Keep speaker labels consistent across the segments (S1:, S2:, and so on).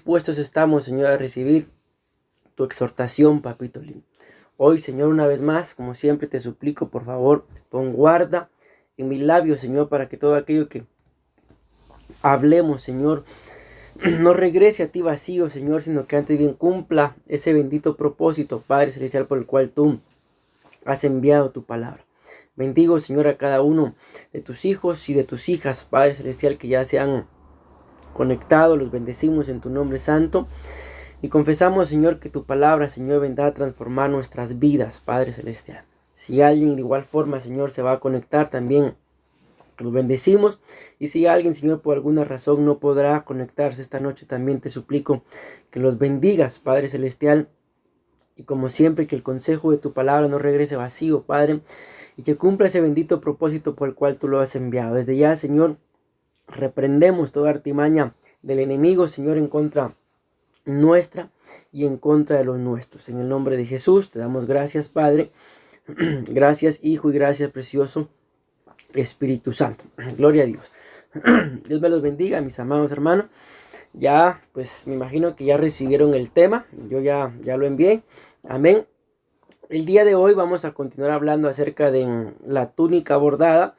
S1: dispuestos estamos, Señor, a recibir tu exhortación, papito lindo. Hoy, Señor, una vez más, como siempre te suplico, por favor, pon guarda en mis labios, Señor, para que todo aquello que hablemos, Señor, no regrese a ti vacío, Señor, sino que antes bien cumpla ese bendito propósito, Padre Celestial, por el cual tú has enviado tu palabra. Bendigo, Señor, a cada uno de tus hijos y de tus hijas, Padre Celestial, que ya se han conectado. Los bendecimos en tu nombre santo. Y confesamos, Señor, que tu palabra, Señor, vendrá a transformar nuestras vidas, Padre Celestial. Si alguien de igual forma, Señor, se va a conectar también, los bendecimos. Y si alguien, Señor, por alguna razón no podrá conectarse esta noche, también te suplico que los bendigas, Padre Celestial. Y como siempre, que el consejo de tu palabra no regrese vacío, Padre, y que cumpla ese bendito propósito por el cual tú lo has enviado. Desde ya, Señor, reprendemos toda artimaña del enemigo, Señor, en contra nuestra y en contra de los nuestros. En el nombre de Jesús te damos gracias, Padre. Gracias, Hijo, y gracias, precioso Espíritu Santo. Gloria a Dios. Dios me los bendiga, mis amados hermanos. Ya, pues me imagino que ya recibieron el tema. Yo ya lo envié. Amén. El día de hoy vamos a continuar hablando acerca de la túnica bordada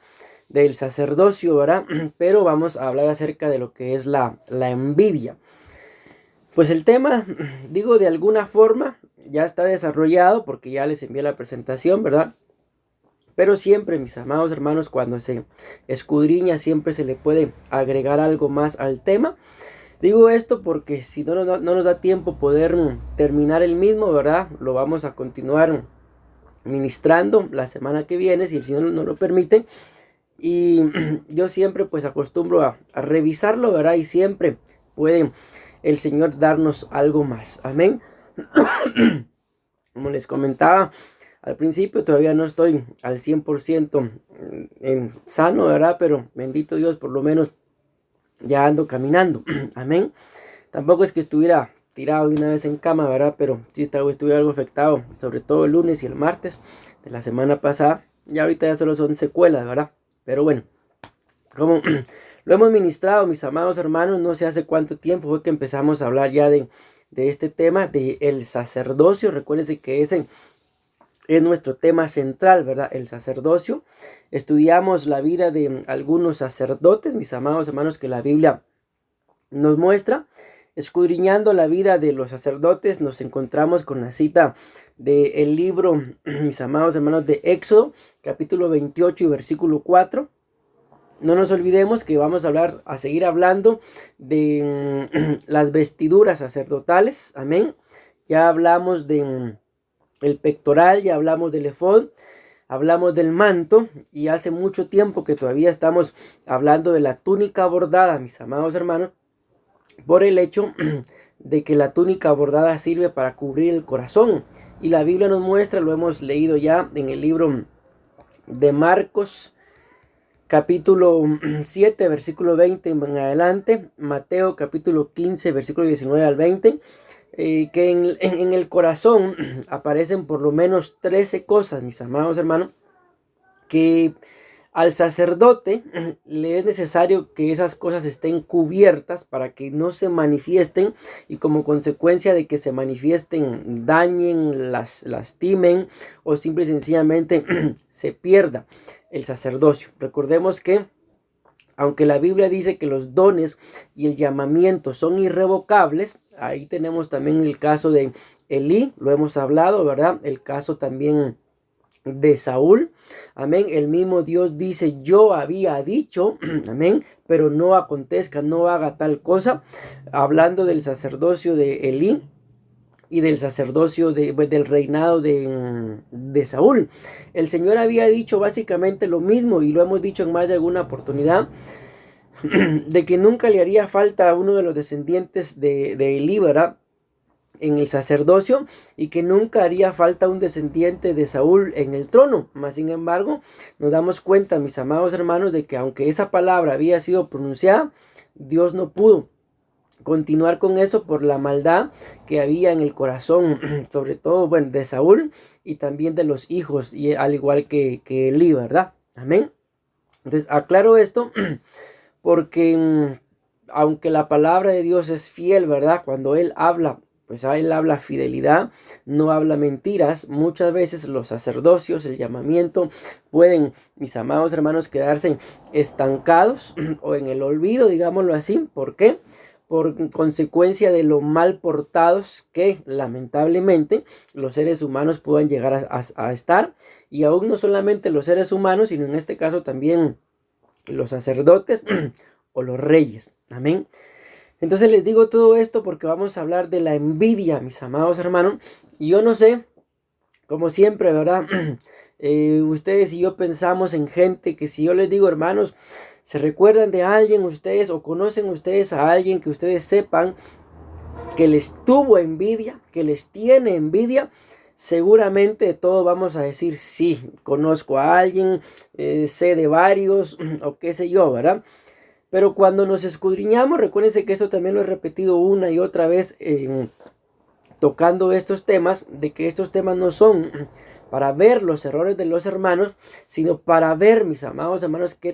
S1: del sacerdocio, ¿verdad? Pero vamos a hablar acerca de lo que es la envidia. Pues el tema, digo, de alguna forma ya está desarrollado porque ya les envié la presentación, ¿verdad? Pero siempre, mis amados hermanos, cuando se escudriña, siempre se le puede agregar algo más al tema. Digo esto porque si no nos da tiempo poder terminar el mismo, ¿verdad? Lo vamos a continuar ministrando la semana que viene, si el Señor nos lo permite. Y yo siempre pues acostumbro a revisarlo, ¿verdad? Y siempre puede el Señor darnos algo más. Amén. Como les comentaba al principio, todavía no estoy al 100% sano, ¿verdad? Pero bendito Dios, por lo menos ya ando caminando. Amén. Tampoco es que estuviera tirado de una vez en cama, ¿verdad? Pero sí estuve algo afectado, sobre todo el lunes y el martes de la semana pasada. Y ahorita ya solo son secuelas, ¿verdad? Pero bueno, como lo hemos ministrado, mis amados hermanos, no sé hace cuánto tiempo fue que empezamos a hablar ya de este tema, de el sacerdocio. Recuérdense que ese es nuestro tema central, ¿verdad? El sacerdocio. Estudiamos la vida de algunos sacerdotes, mis amados hermanos, que la Biblia nos muestra. Escudriñando la vida de los sacerdotes, nos encontramos con la cita del libro, mis amados hermanos, de Éxodo, capítulo 28 y versículo 4. No nos olvidemos que vamos a seguir hablando de las vestiduras sacerdotales. Amén. Ya hablamos de el pectoral, ya hablamos del efod, hablamos del manto, y hace mucho tiempo que todavía estamos hablando de la túnica bordada, mis amados hermanos, por el hecho de que la túnica bordada sirve para cubrir el corazón. Y la Biblia nos muestra, lo hemos leído ya en el libro de Marcos, capítulo 7, versículo 20 en adelante, Mateo capítulo 15, versículo 19 al 20, que en el corazón aparecen por lo menos 13 cosas, mis amados hermanos, que al sacerdote le es necesario que esas cosas estén cubiertas para que no se manifiesten, y como consecuencia de que se manifiesten, dañen, lastimen o simple y sencillamente se pierda el sacerdocio. Recordemos que aunque la Biblia dice que los dones y el llamamiento son irrevocables, ahí tenemos también el caso de Elí, lo hemos hablado, ¿verdad? El caso también de Saúl, amén. El mismo Dios dice: yo había dicho, amén, pero no acontezca, no haga tal cosa, hablando del sacerdocio de Elí y del sacerdocio del reinado de Saúl. El Señor había dicho básicamente lo mismo, y lo hemos dicho en más de alguna oportunidad, de que nunca le haría falta a uno de los descendientes de Elí, ¿verdad?, en el sacerdocio, y que nunca haría falta un descendiente de Saúl en el trono. Mas sin embargo, nos damos cuenta, mis amados hermanos, de que aunque esa palabra había sido pronunciada, Dios no pudo continuar con eso por la maldad que había en el corazón, sobre todo, bueno, de Saúl y también de los hijos, y al igual que Elí, ¿verdad? Amén. Entonces aclaro esto porque aunque la palabra de Dios es fiel, ¿verdad? Cuando Él habla, pues Él habla fidelidad, no habla mentiras. Muchas veces los sacerdocios, el llamamiento, pueden, mis amados hermanos, quedarse estancados o en el olvido, digámoslo así. ¿Por qué? Por consecuencia de lo mal portados que lamentablemente los seres humanos puedan llegar a estar. Y aún no solamente los seres humanos, sino en este caso también los sacerdotes o los reyes. Amén. Entonces les digo todo esto porque vamos a hablar de la envidia, mis amados hermanos. Y yo no sé, como siempre, ¿verdad? Ustedes y yo pensamos en gente que si yo les digo, hermanos, se recuerdan de alguien ustedes o conocen ustedes a alguien que ustedes sepan que les tuvo envidia, que les tiene envidia, seguramente todos vamos a decir sí, conozco a alguien, sé de varios o qué sé yo, ¿verdad? Pero cuando nos escudriñamos, recuérdense que esto también lo he repetido una y otra vez tocando estos temas, de que estos temas no son para ver los errores de los hermanos, sino para ver, mis amados hermanos, qué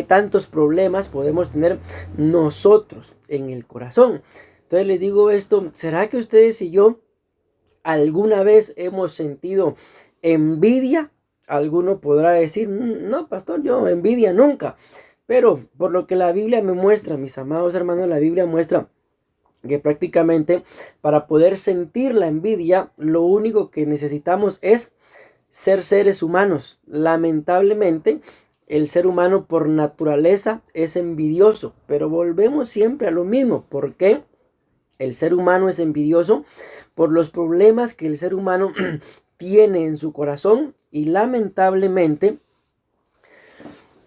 S1: tantos problemas podemos tener nosotros en el corazón. Entonces les digo esto, ¿será que ustedes y yo alguna vez hemos sentido envidia? Alguno podrá decir, no, pastor, yo envidia nunca. Pero por lo que la Biblia me muestra, mis amados hermanos, la Biblia muestra que prácticamente para poder sentir la envidia, lo único que necesitamos es ser seres humanos. Lamentablemente, el ser humano por naturaleza es envidioso, pero volvemos siempre a lo mismo. ¿Por qué? El ser humano es envidioso por los problemas que el ser humano tiene en su corazón y lamentablemente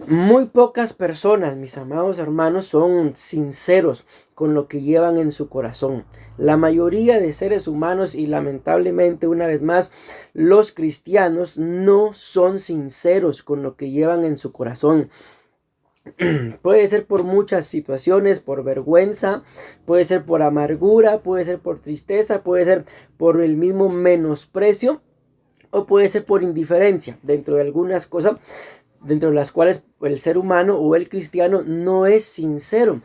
S1: muy pocas personas, mis amados hermanos, son sinceros con lo que llevan en su corazón. La mayoría de seres humanos y lamentablemente una vez más los cristianos no son sinceros con lo que llevan en su corazón. Puede ser por muchas situaciones, por vergüenza, puede ser por amargura, puede ser por tristeza, puede ser por el mismo menosprecio o puede ser por indiferencia dentro de algunas cosas dentro de las cuales el ser humano o el cristiano no es sincero.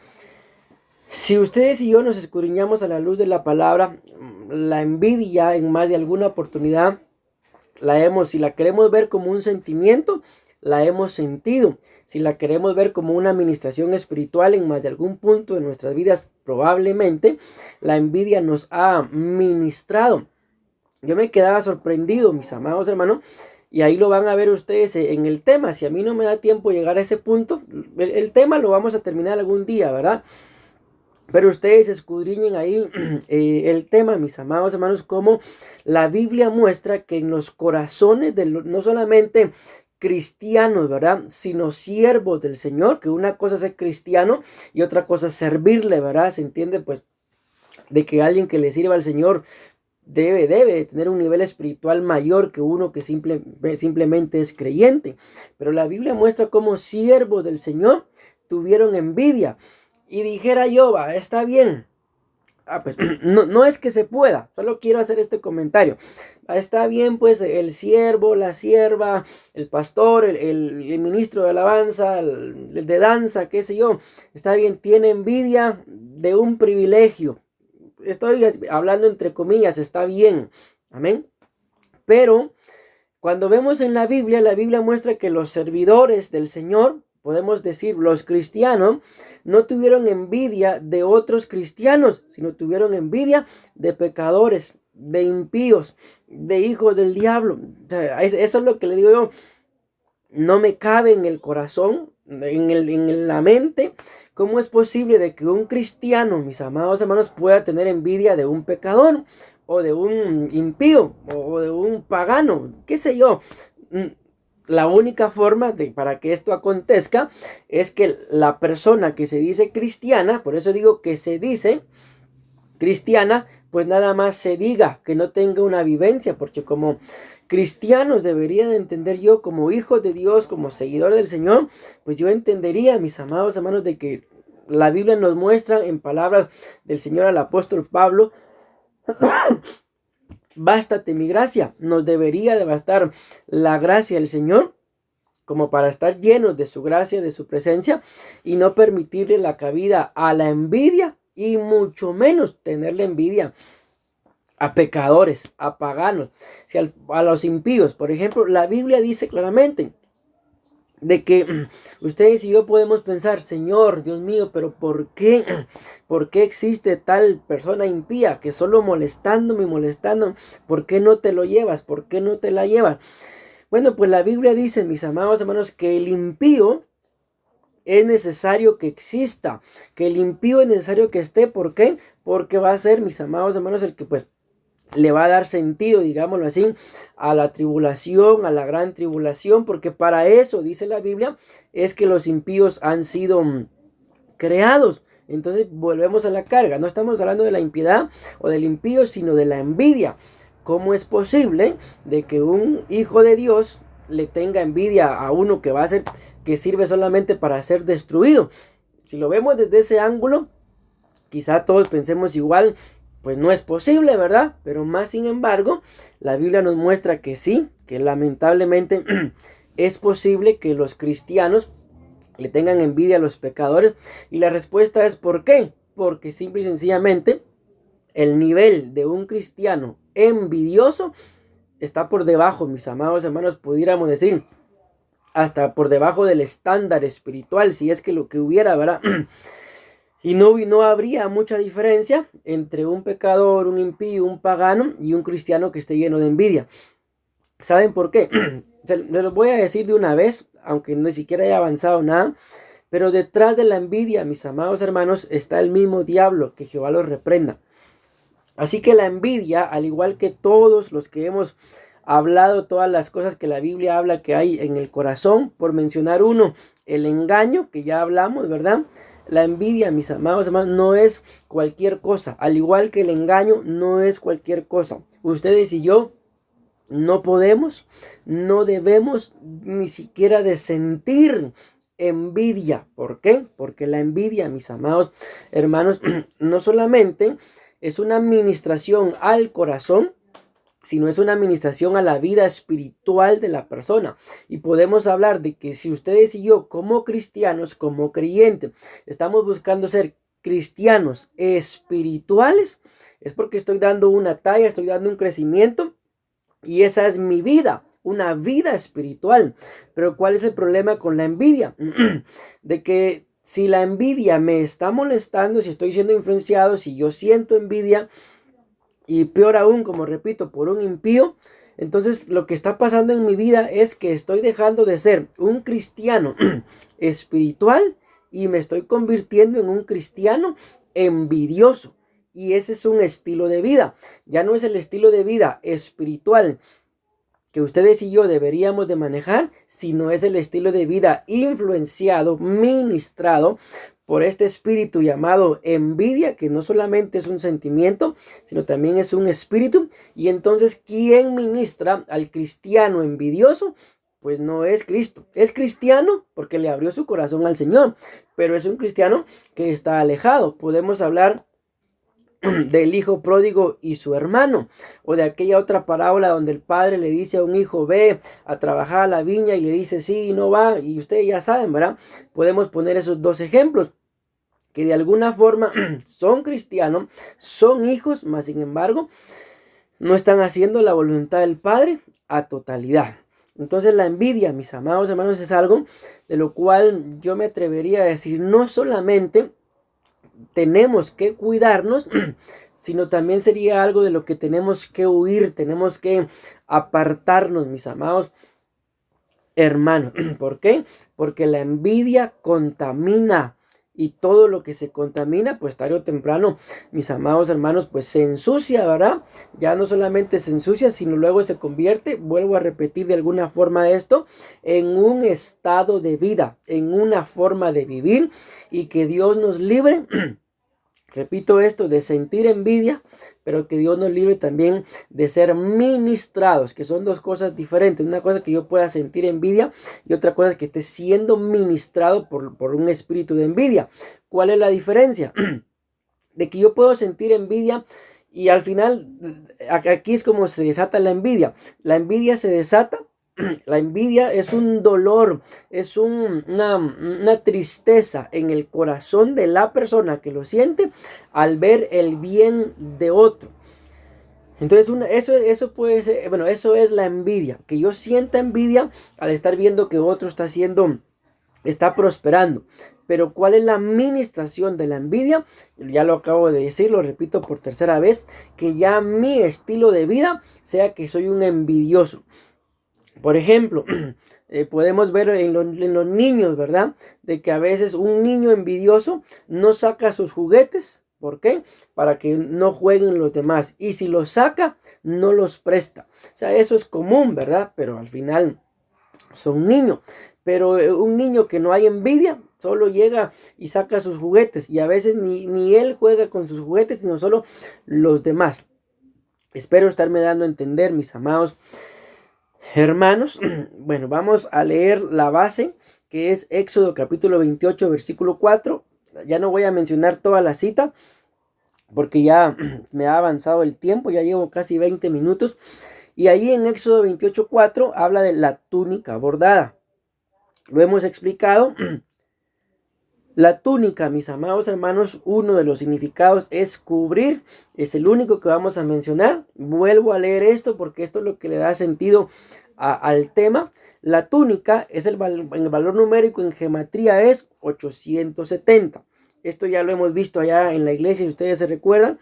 S1: Si ustedes y yo nos escudriñamos a la luz de la palabra, la envidia en más de alguna oportunidad si la queremos ver como un sentimiento, la hemos sentido. Si la queremos ver como una administración espiritual en más de algún punto de nuestras vidas, probablemente la envidia nos ha ministrado. Yo me quedaba sorprendido, mis amados hermanos, y ahí lo van a ver ustedes en el tema. Si a mí no me da tiempo llegar a ese punto, el tema lo vamos a terminar algún día, ¿verdad? Pero ustedes escudriñen ahí el tema, mis amados hermanos, como la Biblia muestra que en los corazones de no solamente cristianos, ¿verdad? Sino siervos del Señor, que una cosa es ser cristiano y otra cosa es servirle, ¿verdad? Se entiende pues de que alguien que le sirva al Señor debe de tener un nivel espiritual mayor que uno que simplemente es creyente. Pero la Biblia muestra cómo siervos del Señor tuvieron envidia. Y dijera yo, está bien. Pues no es que se pueda, solo quiero hacer este comentario. Está bien, pues el siervo, la sierva, el pastor, el ministro de alabanza, el de danza, qué sé yo. Está bien, tiene envidia de un privilegio. Estoy hablando entre comillas, está bien. Amén. Pero cuando vemos en la Biblia muestra que los servidores del Señor, podemos decir los cristianos, no tuvieron envidia de otros cristianos, sino tuvieron envidia de pecadores, de impíos, de hijos del diablo. O sea, eso es lo que le digo yo. No me cabe en el corazón, en la mente, cómo es posible de que un cristiano, mis amados hermanos, pueda tener envidia de un pecador o de un impío o de un pagano, qué sé yo. La única forma para que esto acontezca es que la persona que se dice cristiana, por eso digo que se dice cristiana, pues nada más se diga, que no tenga una vivencia, porque como cristianos debería de entender yo, como hijos de Dios, como seguidor del Señor, pues yo entendería, mis amados hermanos, de que la Biblia nos muestra en palabras del Señor al apóstol Pablo, bástate mi gracia. Nos debería de bastar la gracia del Señor como para estar llenos de su gracia, de su presencia, y no permitirle la cabida a la envidia, y mucho menos tenerle envidia a pecadores, a paganos, si a los impíos. Por ejemplo, la Biblia dice claramente de que ustedes y yo podemos pensar, Señor, Dios mío, pero ¿por qué? ¿Por qué existe tal persona impía que solo molestándome y molestando? ¿Por qué no te lo llevas? ¿Por qué no te la llevas? Bueno, pues la Biblia dice, mis amados hermanos, que el impío es necesario que exista, que el impío es necesario que esté. ¿Por qué? Porque va a ser, mis amados hermanos, el que pues le va a dar sentido, digámoslo así, a la tribulación, a la gran tribulación, porque para eso, dice la Biblia, es que los impíos han sido creados. Entonces volvemos a la carga, no estamos hablando de la impiedad o del impío, sino de la envidia. ¿Cómo es posible de que un hijo de Dios le tenga envidia a uno que va a ser, que sirve solamente para ser destruido? Si lo vemos desde ese ángulo, quizá todos pensemos igual, pues no es posible, ¿verdad? Pero más sin embargo, la Biblia nos muestra que sí, que lamentablemente es posible que los cristianos le tengan envidia a los pecadores. Y la respuesta es ¿por qué? Porque simple y sencillamente el nivel de un cristiano envidioso está por debajo, mis amados hermanos, pudiéramos decir, hasta por debajo del estándar espiritual, si es que lo que hubiera, ¿verdad? Y no habría mucha diferencia entre un pecador, un impío, un pagano y un cristiano que esté lleno de envidia. ¿Saben por qué? Se los voy a decir de una vez, aunque ni siquiera haya avanzado nada. Pero detrás de la envidia, mis amados hermanos, está el mismo diablo, que Jehová los reprenda. Así que la envidia, al igual que todos los que hemos hablado, todas las cosas que la Biblia habla que hay en el corazón, por mencionar uno, el engaño, que ya hablamos, ¿verdad? La envidia, mis amados hermanos, no es cualquier cosa. Al igual que el engaño, no es cualquier cosa. Ustedes y yo no podemos, no debemos ni siquiera de sentir envidia. ¿Por qué? Porque la envidia, mis amados hermanos, no solamente es una administración al corazón, sino es una administración a la vida espiritual de la persona. Y podemos hablar de que si ustedes y yo como cristianos, como creyentes, estamos buscando ser cristianos espirituales, es porque estoy dando una talla, estoy dando un crecimiento, y esa es mi vida, una vida espiritual. Pero ¿cuál es el problema con la envidia? De que si la envidia me está molestando, si estoy siendo influenciado, si yo siento envidia, y peor aún, como repito, por un impío, entonces lo que está pasando en mi vida es que estoy dejando de ser un cristiano espiritual y me estoy convirtiendo en un cristiano envidioso. Y ese es un estilo de vida. Ya no es el estilo de vida espiritual que ustedes y yo deberíamos de manejar, sino es el estilo de vida influenciado, ministrado por este espíritu llamado envidia, que no solamente es un sentimiento, sino también es un espíritu. Y entonces, ¿quién ministra al cristiano envidioso? Pues no es Cristo. Es cristiano porque le abrió su corazón al Señor, pero es un cristiano que está alejado. Podemos hablar del hijo pródigo y su hermano, o de aquella otra parábola donde el padre le dice a un hijo, ve a trabajar a la viña, y le dice sí y no va, y ustedes ya saben, ¿verdad? Podemos poner esos dos ejemplos, que de alguna forma son cristianos, son hijos, mas sin embargo no están haciendo la voluntad del Padre a totalidad. Entonces la envidia, mis amados hermanos, es algo de lo cual yo me atrevería a decir, no solamente tenemos que cuidarnos, sino también sería algo de lo que tenemos que huir, tenemos que apartarnos, mis amados hermanos. ¿Por qué? Porque la envidia contamina, y todo lo que se contamina, pues tarde o temprano, mis amados hermanos, pues se ensucia, ¿verdad? Ya no solamente se ensucia, sino luego se convierte, vuelvo a repetir de alguna forma esto, en un estado de vida, en una forma de vivir, y que Dios nos libre. Repito esto, de sentir envidia, pero que Dios nos libre también de ser ministrados, que son dos cosas diferentes. Una cosa que yo pueda sentir envidia y otra cosa que esté siendo ministrado por un espíritu de envidia. ¿Cuál es la diferencia? De que yo puedo sentir envidia y al final, aquí es como se desata la envidia. La envidia se desata La envidia es un dolor, es una tristeza en el corazón de la persona que lo siente al ver el bien de otro. Entonces eso puede ser, bueno, eso es la envidia, que yo sienta envidia al estar viendo que otro está prosperando. Pero ¿cuál es la administración de la envidia? Ya lo acabo de decir, lo repito por tercera vez, que ya mi estilo de vida sea que soy un envidioso. Por ejemplo, podemos ver en los niños, ¿verdad? De que a veces un niño envidioso no saca sus juguetes. ¿Por qué? Para que no jueguen los demás. Y si los saca, no los presta. O sea, eso es común, ¿verdad? Pero al final son niños. Pero un niño que no hay envidia, solo llega y saca sus juguetes. Y a veces ni él juega con sus juguetes, sino solo los demás. Espero estarme dando a entender, mis amados hermanos. Bueno, vamos a leer la base, que es Éxodo capítulo 28, versículo 4. Ya no voy a mencionar toda la cita, porque ya me ha avanzado el tiempo, ya llevo casi 20 minutos. Y ahí en Éxodo 28, 4 habla de la túnica bordada. Lo hemos explicado. La túnica, mis amados hermanos, uno de los significados es cubrir. Es el único que vamos a mencionar. Vuelvo a leer esto porque esto es lo que le da sentido al tema. La túnica es el valor numérico en gematría es 870. Esto ya lo hemos visto allá en la iglesia, si ustedes se recuerdan.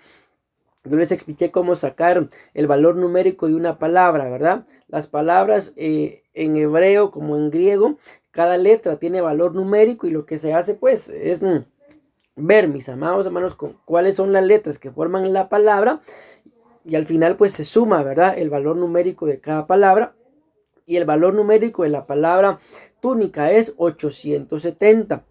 S1: Yo les expliqué cómo sacar el valor numérico de una palabra, ¿verdad? Las palabras en hebreo como en griego, cada letra tiene valor numérico y lo que se hace pues es ver, mis amados hermanos, cuáles son las letras que forman la palabra y al final pues se suma, ¿verdad? El valor numérico de cada palabra y el valor numérico de la palabra túnica es 870.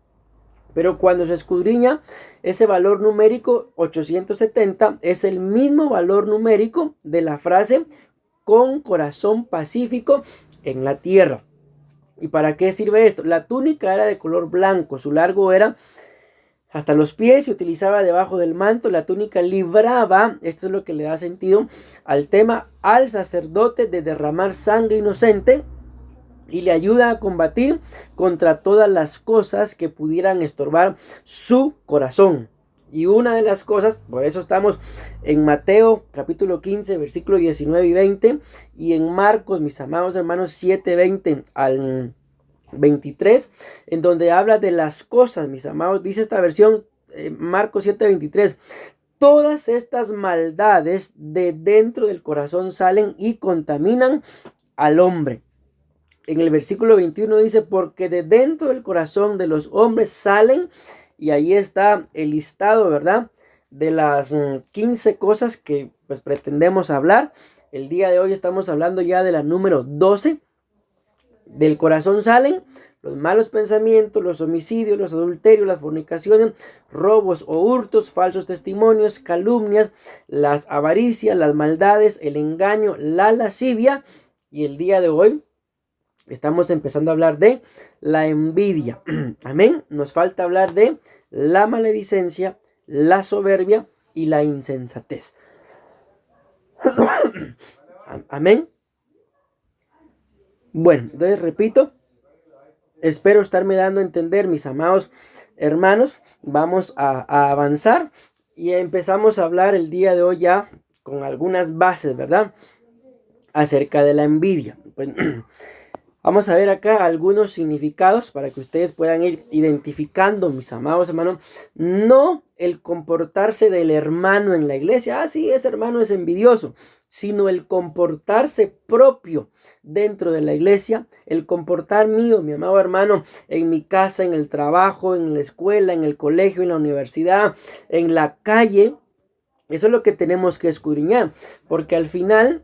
S1: Pero cuando se escudriña ese valor numérico 870 es el mismo valor numérico de la frase con corazón pacífico en la tierra. ¿Y para qué sirve esto? La túnica era de color blanco, su largo era hasta los pies, se utilizaba debajo del manto. La túnica libraba, esto es lo que le da sentido al tema, al sacerdote de derramar sangre inocente. Y le ayuda a combatir contra todas las cosas que pudieran estorbar su corazón. Y una de las cosas, por eso estamos en Mateo capítulo 15, versículo 19 y 20. Y en Marcos, mis amados hermanos, 7, 20 al 23. En donde habla de las cosas, mis amados. Dice esta versión, Marcos 7, 23. Todas estas maldades de dentro del corazón salen y contaminan al hombre. En el versículo 21 dice, porque de dentro del corazón de los hombres salen, y ahí está el listado, ¿verdad? De las 15 cosas que pues pretendemos hablar. El día de hoy estamos hablando ya de la número 12. Del corazón salen los malos pensamientos, los homicidios, los adulterios, las fornicaciones, robos o hurtos, falsos testimonios, calumnias, las avaricias, las maldades, el engaño, la lascivia. Y el día de hoy estamos empezando a hablar de la envidia. Amén. Nos falta hablar de la maledicencia, la soberbia y la insensatez. Amén. Bueno, entonces repito, espero estarme dando a entender, mis amados hermanos. Vamos a avanzar y empezamos a hablar el día de hoy ya con algunas bases, ¿verdad? Acerca de la envidia. Pues, vamos a ver acá algunos significados para que ustedes puedan ir identificando, mis amados hermanos. No el comportarse del hermano en la iglesia. Sí, ese hermano es envidioso. Sino el comportarse propio dentro de la iglesia. El comportar mío, mi amado hermano, en mi casa, en el trabajo, en la escuela, en el colegio, en la universidad, en la calle. Eso es lo que tenemos que escudriñar. Porque al final,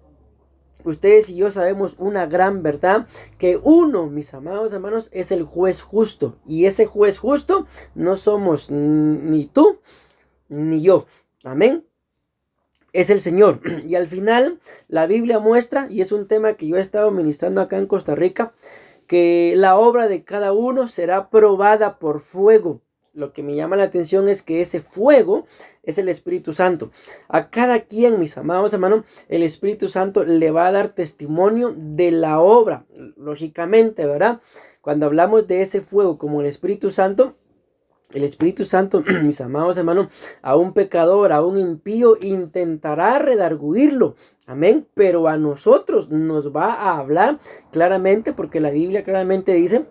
S1: ustedes y yo sabemos una gran verdad, que uno, mis amados hermanos, es el juez justo. Y ese juez justo no somos ni tú ni yo. Amén. Es el Señor. Y al final la Biblia muestra, y es un tema que yo he estado ministrando acá en Costa Rica, que la obra de cada uno será probada por fuego. lo que me llama la atención es que ese fuego es el Espíritu Santo. A cada quien, mis amados hermanos, el Espíritu Santo le va a dar testimonio de la obra, lógicamente, ¿verdad? Cuando hablamos de ese fuego como el Espíritu Santo, mis amados hermanos, a un pecador, a un impío, intentará redarguirlo. Amén. Pero a nosotros nos va a hablar claramente, porque la Biblia claramente dice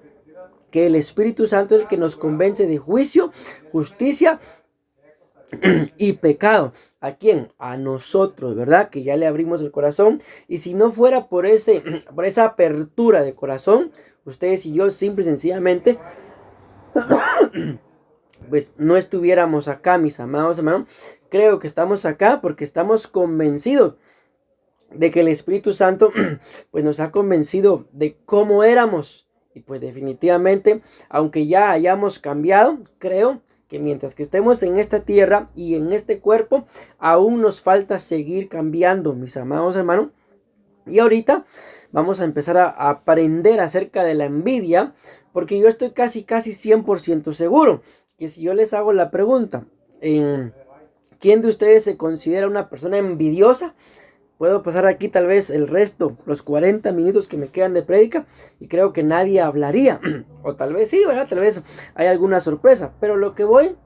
S1: que el Espíritu Santo es el que nos convence de juicio, justicia y pecado. ¿A quién? A nosotros, ¿verdad? Que ya le abrimos el corazón. Y si no fuera por esa apertura de corazón, ustedes y yo simple y sencillamente pues no estuviéramos acá, mis amados hermanos. Creo que estamos acá porque estamos convencidos de que el Espíritu Santo pues nos ha convencido de cómo éramos. Y pues definitivamente, aunque ya hayamos cambiado, creo que mientras que estemos en esta tierra y en este cuerpo, aún nos falta seguir cambiando, mis amados hermanos. Y ahorita vamos a empezar a aprender acerca de la envidia, porque yo estoy casi 100% seguro que si yo les hago la pregunta, ¿quién de ustedes se considera una persona envidiosa? Puedo pasar aquí tal vez el resto, los 40 minutos que me quedan de prédica, y creo que nadie hablaría. O tal vez sí, ¿verdad? Tal vez hay alguna sorpresa. Pero lo que voy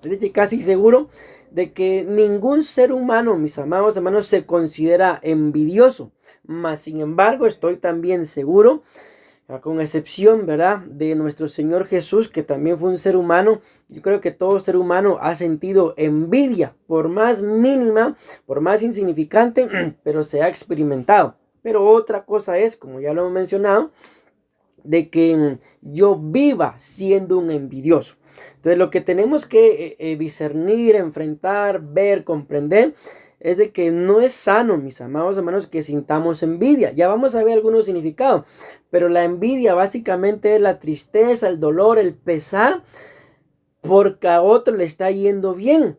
S1: es que casi seguro de que ningún ser humano, mis amados hermanos, se considera envidioso. Mas sin embargo, estoy también seguro, con excepción, ¿verdad?, de nuestro Señor Jesús, que también fue un ser humano. Yo creo que todo ser humano ha sentido envidia, por más mínima, por más insignificante, pero se ha experimentado. Pero otra cosa es, como ya lo hemos mencionado, de que yo viva siendo un envidioso. Entonces lo que tenemos que discernir, enfrentar, ver, comprender, es de que no es sano, mis amados hermanos, que sintamos envidia. Ya vamos a ver algunos significados, pero la envidia básicamente es la tristeza, el dolor, el pesar, porque a otro le está yendo bien.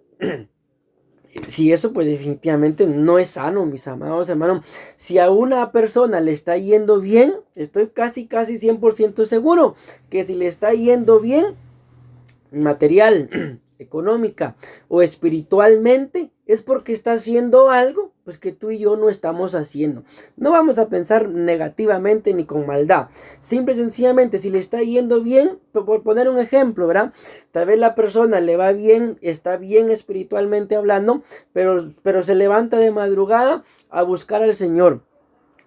S1: Si eso pues definitivamente no es sano, mis amados hermanos. Si a una persona le está yendo bien, estoy casi 100% seguro que si le está yendo bien, material, económica o espiritualmente, es porque está haciendo algo pues que tú y yo no estamos haciendo. No vamos a pensar negativamente ni con maldad. Simple y sencillamente, si le está yendo bien, por poner un ejemplo, ¿verdad? Tal vez la persona le va bien, está bien espiritualmente hablando, pero se levanta de madrugada a buscar al Señor.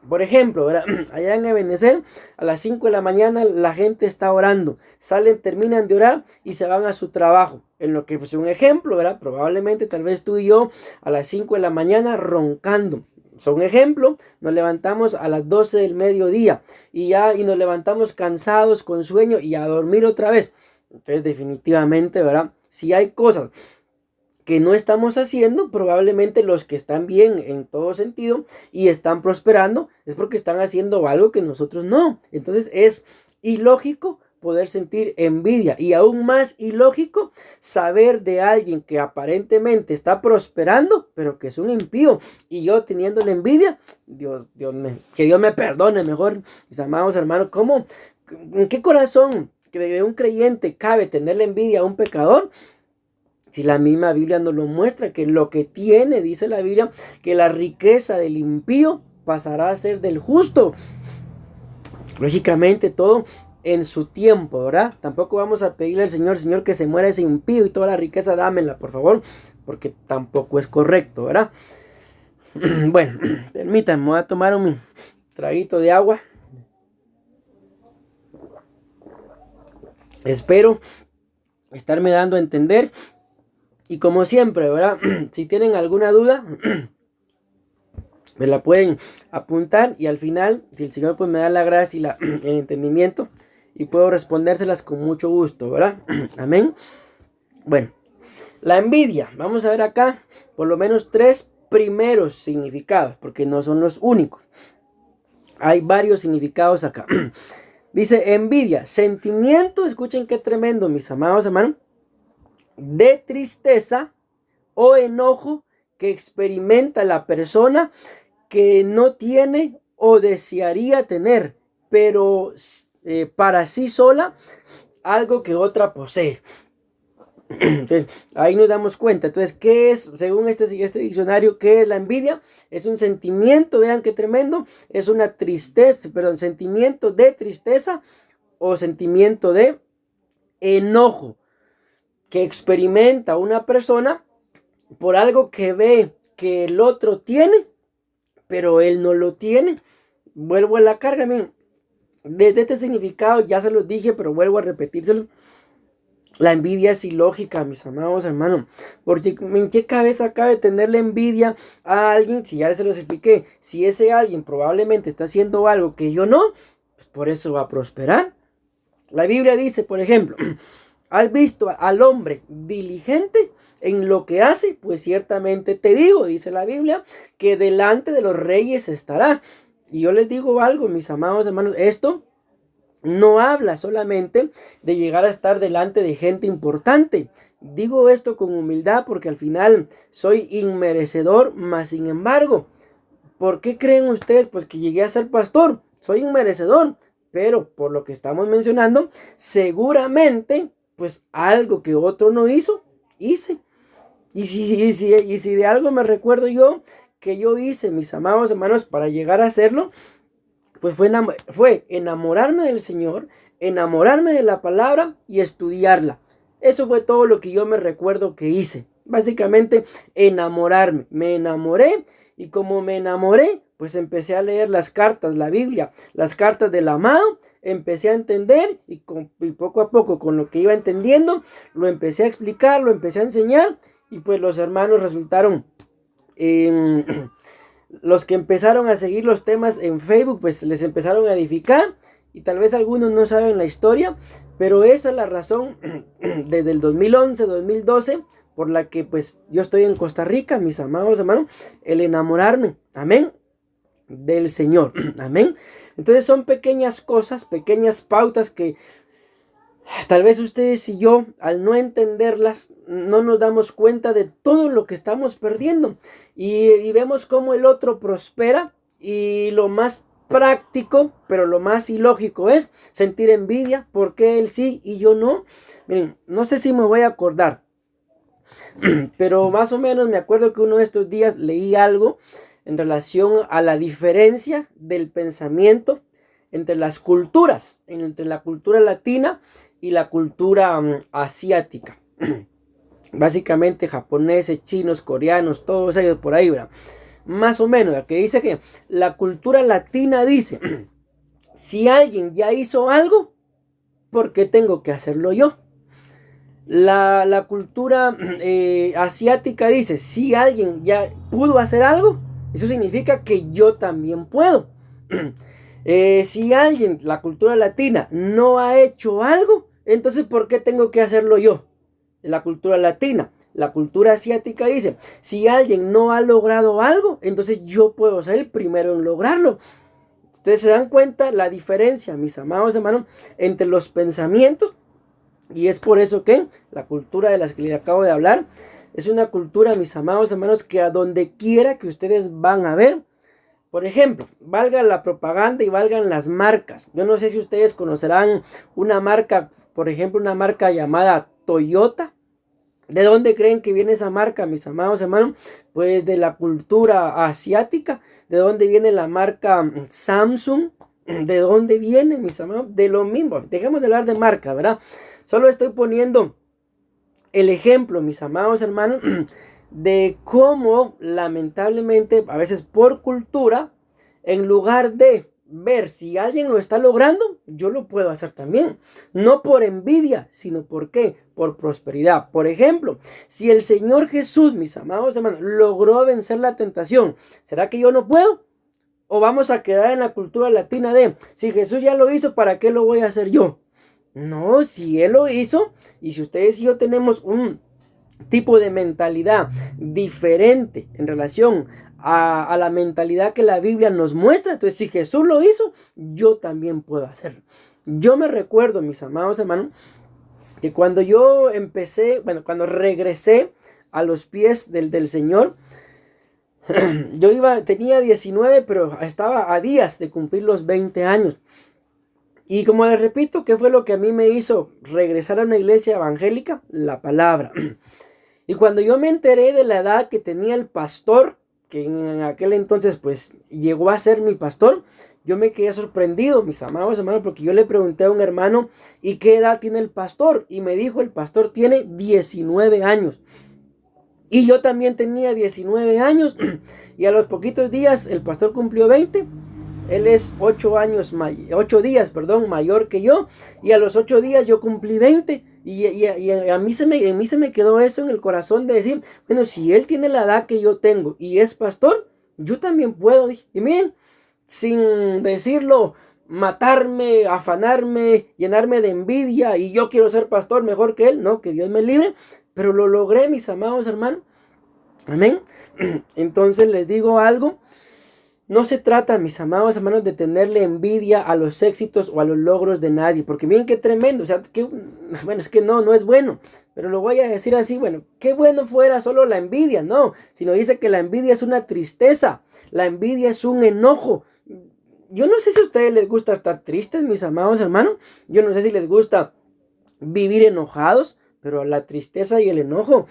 S1: Por ejemplo, ¿verdad? Allá en Ebenezer, a las 5 de la mañana la gente está orando. Salen, terminan de orar y se van a su trabajo. En lo que pues un ejemplo, ¿verdad? Probablemente tal vez tú y yo a las 5 de la mañana roncando. Son ejemplo, nos levantamos a las 12 del mediodía y nos levantamos cansados, con sueño y a dormir otra vez. Entonces definitivamente, ¿verdad? Si hay cosas que no estamos haciendo, probablemente los que están bien en todo sentido y están prosperando es porque están haciendo algo que nosotros no. Entonces es ilógico poder sentir envidia, y aún más ilógico saber de alguien que aparentemente está prosperando pero que es un impío, y yo teniendo la envidia. Que Dios me perdone mejor, mis amados hermanos. ¿En qué corazón de un creyente cabe tener la envidia a un pecador? Si la misma Biblia nos lo muestra, que lo que tiene, dice la Biblia, que la riqueza del impío pasará a ser del justo. Lógicamente todo en su tiempo, ¿verdad? Tampoco vamos a pedirle al Señor, que se muera ese impío y toda la riqueza dámela, por favor, porque tampoco es correcto, ¿verdad? Bueno, permítanme, voy a tomar un traguito de agua. Espero estarme dando a entender. Y como siempre, ¿verdad? Si tienen alguna duda, me la pueden apuntar, y al final, si el Señor pues me da la gracia y el entendimiento, y puedo respondérselas con mucho gusto, ¿verdad? Amén. Bueno, la envidia. Vamos a ver acá por lo menos 3 primeros significados, porque no son los únicos. Hay varios significados acá. Dice envidia, sentimiento, escuchen qué tremendo, mis amados hermanos, de tristeza o enojo que experimenta la persona que no tiene o desearía tener, pero para sí sola, algo que otra posee. Entonces, ahí nos damos cuenta. Entonces, ¿qué es, según este diccionario, qué es la envidia? Es un sentimiento, vean qué tremendo, es una tristeza, perdón, sentimiento de tristeza o sentimiento de enojo que experimenta una persona por algo que ve que el otro tiene, pero él no lo tiene. Vuelvo a la carga, miren, desde este significado ya se los dije, pero vuelvo a repetírselo. La envidia es ilógica, mis amados hermanos, porque ¿en qué cabeza cabe tenerle envidia a alguien? Si ya se lo expliqué, si ese alguien probablemente está haciendo algo que yo no, pues por eso va a prosperar. La Biblia dice, por ejemplo, ¿has visto al hombre diligente en lo que hace? Pues ciertamente te digo, dice la Biblia, que delante de los reyes estará. Y yo les digo algo, mis amados hermanos, esto no habla solamente de llegar a estar delante de gente importante. Digo esto con humildad porque al final soy inmerecedor, mas sin embargo, ¿por qué creen ustedes pues que llegué a ser pastor? Soy inmerecedor, pero por lo que estamos mencionando, seguramente pues algo que otro no hizo, hice. Y si de algo me recuerdo yo que yo hice, mis amados hermanos, para llegar a hacerlo, pues fue enamorarme del Señor, enamorarme de la palabra y estudiarla. Eso fue todo lo que yo me recuerdo que hice. Básicamente enamorarme. Me enamoré y como me enamoré, pues empecé a leer las cartas, la Biblia, las cartas del amado. Empecé a entender y poco a poco con lo que iba entendiendo, lo empecé a explicar, lo empecé a enseñar y pues los hermanos resultaron... los que empezaron a seguir los temas en Facebook, pues les empezaron a edificar. Y tal vez algunos no saben la historia, pero esa es la razón desde el 2011, 2012, por la que pues yo estoy en Costa Rica, mis amados hermanos, el enamorarme, amén, del Señor, amén. Entonces son pequeñas cosas, pequeñas pautas que tal vez ustedes y yo, al no entenderlas, no nos damos cuenta de todo lo que estamos perdiendo. Y vemos cómo el otro prospera y lo más práctico, pero lo más ilógico es sentir envidia, porque él sí y yo no. Miren, no sé si me voy a acordar, pero más o menos me acuerdo que uno de estos días leí algo en relación a la diferencia del pensamiento entre las culturas, entre la cultura latina y la cultura asiática. Básicamente japoneses, chinos, coreanos, todos ellos por ahí, ¿verdad? Más o menos, que dice que la cultura latina dice, si alguien ya hizo algo, ¿por qué tengo que hacerlo yo? La cultura asiática dice, si alguien ya pudo hacer algo, eso significa que yo también puedo. Si alguien, la cultura latina, no ha hecho algo, entonces ¿por qué tengo que hacerlo yo? La cultura latina. La cultura asiática dice, si alguien no ha logrado algo, entonces yo puedo ser el primero en lograrlo. Ustedes se dan cuenta la diferencia, mis amados hermanos, entre los pensamientos. Y es por eso que la cultura de la que les acabo de hablar es una cultura, mis amados hermanos, que a donde quiera que ustedes van a ver, por ejemplo, valga la propaganda y valgan las marcas. Yo no sé si ustedes conocerán una marca, por ejemplo, una marca llamada Toyota. ¿De dónde creen que viene esa marca, mis amados hermanos? Pues de la cultura asiática. ¿De dónde viene la marca Samsung? ¿De dónde viene, mis amados? De lo mismo. Dejemos de hablar de marca, ¿verdad? Solo estoy poniendo el ejemplo, mis amados hermanos, de cómo lamentablemente, a veces por cultura, en lugar de ver si alguien lo está logrando, yo lo puedo hacer también. No por envidia, sino por qué, por prosperidad. Por ejemplo, si el Señor Jesús, mis amados hermanos, logró vencer la tentación, ¿será que yo no puedo? ¿O vamos a quedar en la cultura latina de, si Jesús ya lo hizo, ¿para qué lo voy a hacer yo? No, si Él lo hizo, y si ustedes y yo tenemos un tipo de mentalidad diferente en relación a la mentalidad que la Biblia nos muestra, entonces si Jesús lo hizo, yo también puedo hacerlo. Yo me recuerdo, mis amados hermanos, que cuando yo empecé, cuando regresé a los pies del Señor, tenía 19, pero estaba a días de cumplir los 20 años. Y como les repito, ¿qué fue lo que a mí me hizo regresar a una iglesia evangélica? La palabra. Y cuando yo me enteré de la edad que tenía el pastor, que en aquel entonces pues llegó a ser mi pastor, yo me quedé sorprendido, mis amados hermanos, porque yo le pregunté a un hermano, ¿y qué edad tiene el pastor? Y me dijo, el pastor tiene 19 años. Y yo también tenía 19 años y a los poquitos días el pastor cumplió 20. Él es 8 días mayor que yo, y a los 8 días yo cumplí 20. Y a mí se me quedó eso en el corazón de decir, bueno, si él tiene la edad que yo tengo y es pastor, yo también puedo. Y miren, sin decirlo, matarme, afanarme, llenarme de envidia y yo quiero ser pastor mejor que él, no, que Dios me libre, pero lo logré, mis amados hermanos. Amén. Entonces les digo algo. No se trata, mis amados hermanos, de tenerle envidia a los éxitos o a los logros de nadie, porque miren qué tremendo, o sea, bueno, es que no es bueno, pero lo voy a decir así, bueno, qué bueno fuera solo la envidia, no, sino dice que la envidia es una tristeza, la envidia es un enojo. Yo no sé si a ustedes les gusta estar tristes, mis amados hermanos, yo no sé si les gusta vivir enojados, pero la tristeza y el enojo,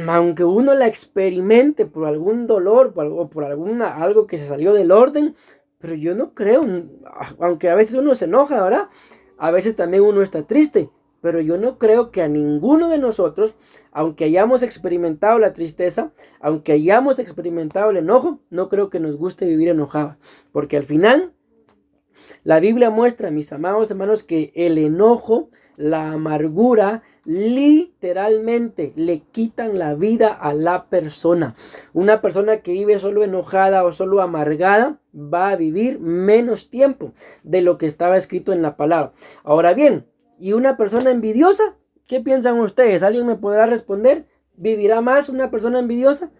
S1: aunque uno la experimente por algún dolor o por algo que se salió del orden, pero yo no creo, aunque a veces uno se enoja, ¿verdad? A veces también uno está triste, pero yo no creo que a ninguno de nosotros, aunque hayamos experimentado la tristeza, aunque hayamos experimentado el enojo, no creo que nos guste vivir enojados, porque al final la Biblia muestra, mis amados hermanos, que el enojo, la amargura, literalmente le quitan la vida a la persona. Una persona que vive solo enojada o solo amargada va a vivir menos tiempo de lo que estaba escrito en la palabra. Ahora bien, ¿y una persona envidiosa? ¿Qué piensan ustedes? ¿Alguien me podrá responder? ¿Vivirá más una persona envidiosa?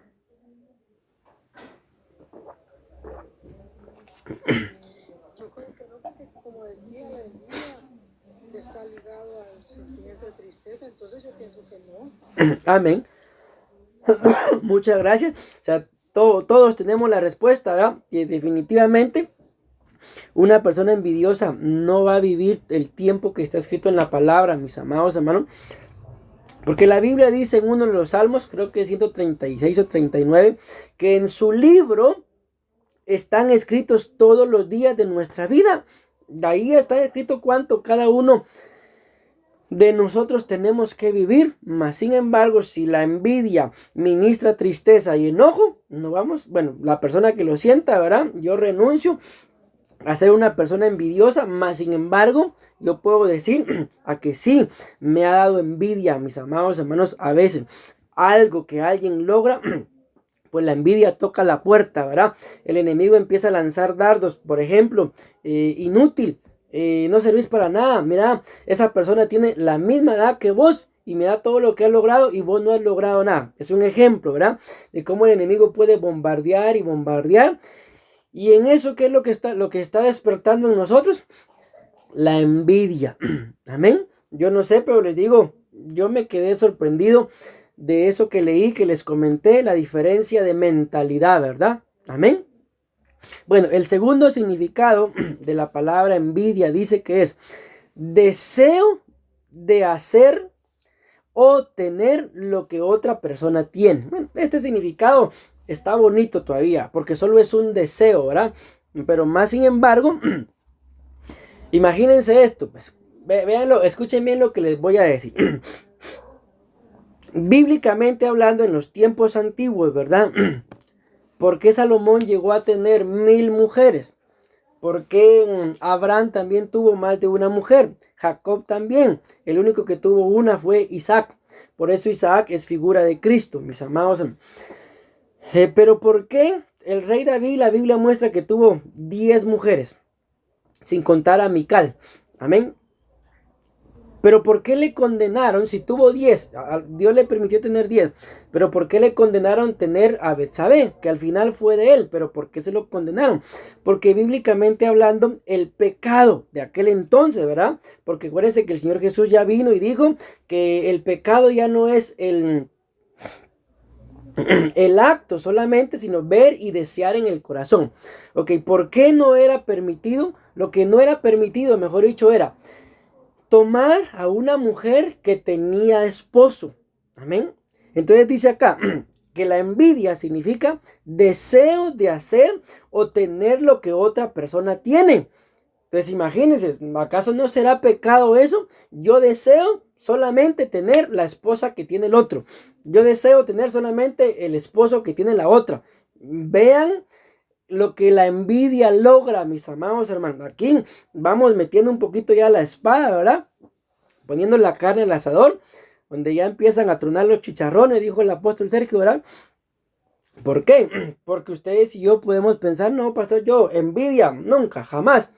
S2: Está ligado al sentimiento de tristeza, entonces yo pienso que no.
S1: Amén. Muchas gracias. O sea, todos tenemos la respuesta, ¿verdad? Y definitivamente una persona envidiosa no va a vivir el tiempo que está escrito en la palabra, mis amados hermanos. Porque la Biblia dice en uno de los salmos, creo que es 136 o 39, que en su libro están escritos todos los días de nuestra vida. De ahí está escrito cuánto cada uno de nosotros tenemos que vivir. Mas sin embargo, si la envidia ministra tristeza y enojo, no vamos, bueno, la persona que lo sienta, ¿verdad? Yo renuncio a ser una persona envidiosa, mas sin embargo, yo puedo decir a que sí, me ha dado envidia, mis amados hermanos, a veces algo que alguien logra, pues la envidia toca la puerta, ¿verdad? El enemigo empieza a lanzar dardos, por ejemplo, inútil, no servís para nada, mira, esa persona tiene la misma edad que vos y me da todo lo que ha logrado y vos no has logrado nada. Es un ejemplo, ¿verdad? De cómo el enemigo puede bombardear y bombardear. Y en eso, ¿qué es lo que está despertando en nosotros? La envidia. Amén. Yo no sé, pero les digo, yo me quedé sorprendido de eso que leí, que les comenté, la diferencia de mentalidad, ¿verdad? Amén. Bueno, el segundo significado de la palabra envidia dice que es deseo de hacer o tener lo que otra persona tiene. Bueno, este significado está bonito todavía, porque solo es un deseo, ¿verdad? Pero más sin embargo, imagínense esto, pues, véanlo, escuchen bien lo que les voy a decir. Bíblicamente hablando, en los tiempos antiguos, ¿verdad? ¿Por qué Salomón llegó a tener 1000 mujeres? ¿Por qué Abraham también tuvo más de una mujer? Jacob también. El único que tuvo una fue Isaac. Por eso Isaac es figura de Cristo, mis amados. Pero ¿por qué el rey David, la Biblia muestra que tuvo 10 mujeres? Sin contar a Mical. Amén. Pero ¿por qué le condenaron si tuvo 10? Dios le permitió tener 10. Pero ¿por qué le condenaron tener a Betsabé? Que al final fue de él. Pero ¿por qué se lo condenaron? Porque bíblicamente hablando, el pecado de aquel entonces, ¿verdad? Porque acuérdense que el Señor Jesús ya vino y dijo que el pecado ya no es el acto solamente, sino ver y desear en el corazón. Ok, ¿por qué no era permitido? Lo que no era permitido, mejor dicho, era tomar a una mujer que tenía esposo. Amén. Entonces dice acá que la envidia significa deseo de hacer o tener lo que otra persona tiene. Entonces imagínense, ¿acaso no será pecado eso? Yo deseo solamente tener la esposa que tiene el otro. Yo deseo tener solamente el esposo que tiene la otra. Vean lo que la envidia logra, mis amados hermanos. Aquí vamos metiendo un poquito ya la espada, ¿verdad? Poniendo la carne al asador, donde ya empiezan a tronar los chicharrones, dijo el apóstol Sergio, ¿verdad? ¿Por qué? Porque ustedes y yo podemos pensar, no, pastor, yo envidia, nunca, jamás.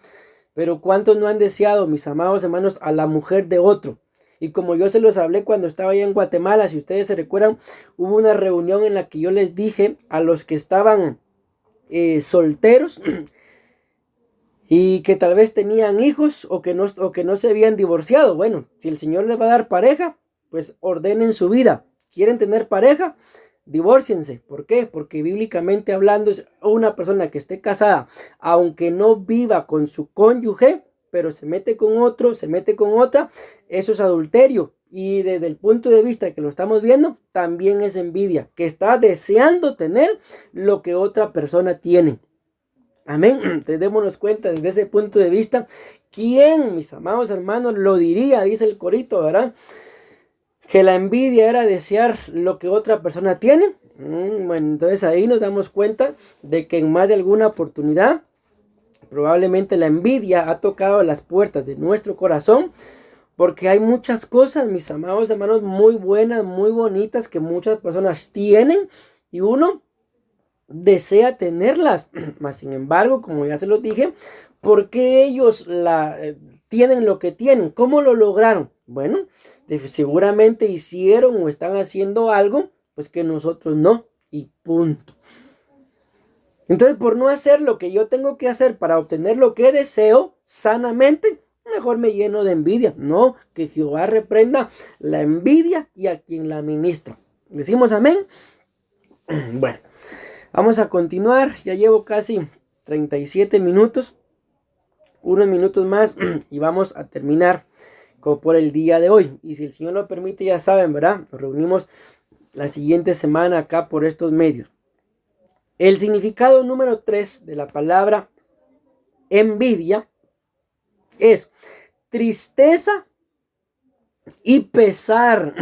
S1: Pero ¿cuántos no han deseado, mis amados hermanos, a la mujer de otro? Y como yo se los hablé cuando estaba allá en Guatemala, si ustedes se recuerdan, hubo una reunión en la que yo les dije a los que estaban solteros y que tal vez tenían hijos o que no se habían divorciado. Bueno, si el Señor les va a dar pareja, pues ordenen su vida. ¿Quieren tener pareja? Divórciense. ¿Por qué? Porque bíblicamente hablando, una persona que esté casada, aunque no viva con su cónyuge, pero se mete con otro, se mete con otra, eso es adulterio. Y desde el punto de vista que lo estamos viendo, también es envidia, que está deseando tener lo que otra persona tiene. Amén. Entonces démonos cuenta desde ese punto de vista. ¿Quién, mis amados hermanos, lo diría? Dice el corito, ¿verdad? Que la envidia era desear lo que otra persona tiene. Bueno, entonces ahí nos damos cuenta de que en más de alguna oportunidad probablemente la envidia ha tocado las puertas de nuestro corazón, porque hay muchas cosas, mis amados hermanos, muy buenas, muy bonitas que muchas personas tienen y uno desea tenerlas. Mas sin embargo, como ya se los dije, ¿por qué ellos tienen lo que tienen? ¿Cómo lo lograron? Bueno, seguramente hicieron o están haciendo algo, pues que nosotros no, y punto. Entonces, por no hacer lo que yo tengo que hacer para obtener lo que deseo sanamente, mejor me lleno de envidia. No, que Jehová reprenda la envidia y a quien la ministra. ¿Decimos amén? Bueno, vamos a continuar. Ya llevo casi 37 minutos. Unos minutos más y vamos a terminar por el día de hoy. Y si el Señor lo permite, ya saben, ¿verdad? Nos reunimos la siguiente semana acá por estos medios. El significado número 3 de la palabra envidia es tristeza y pesar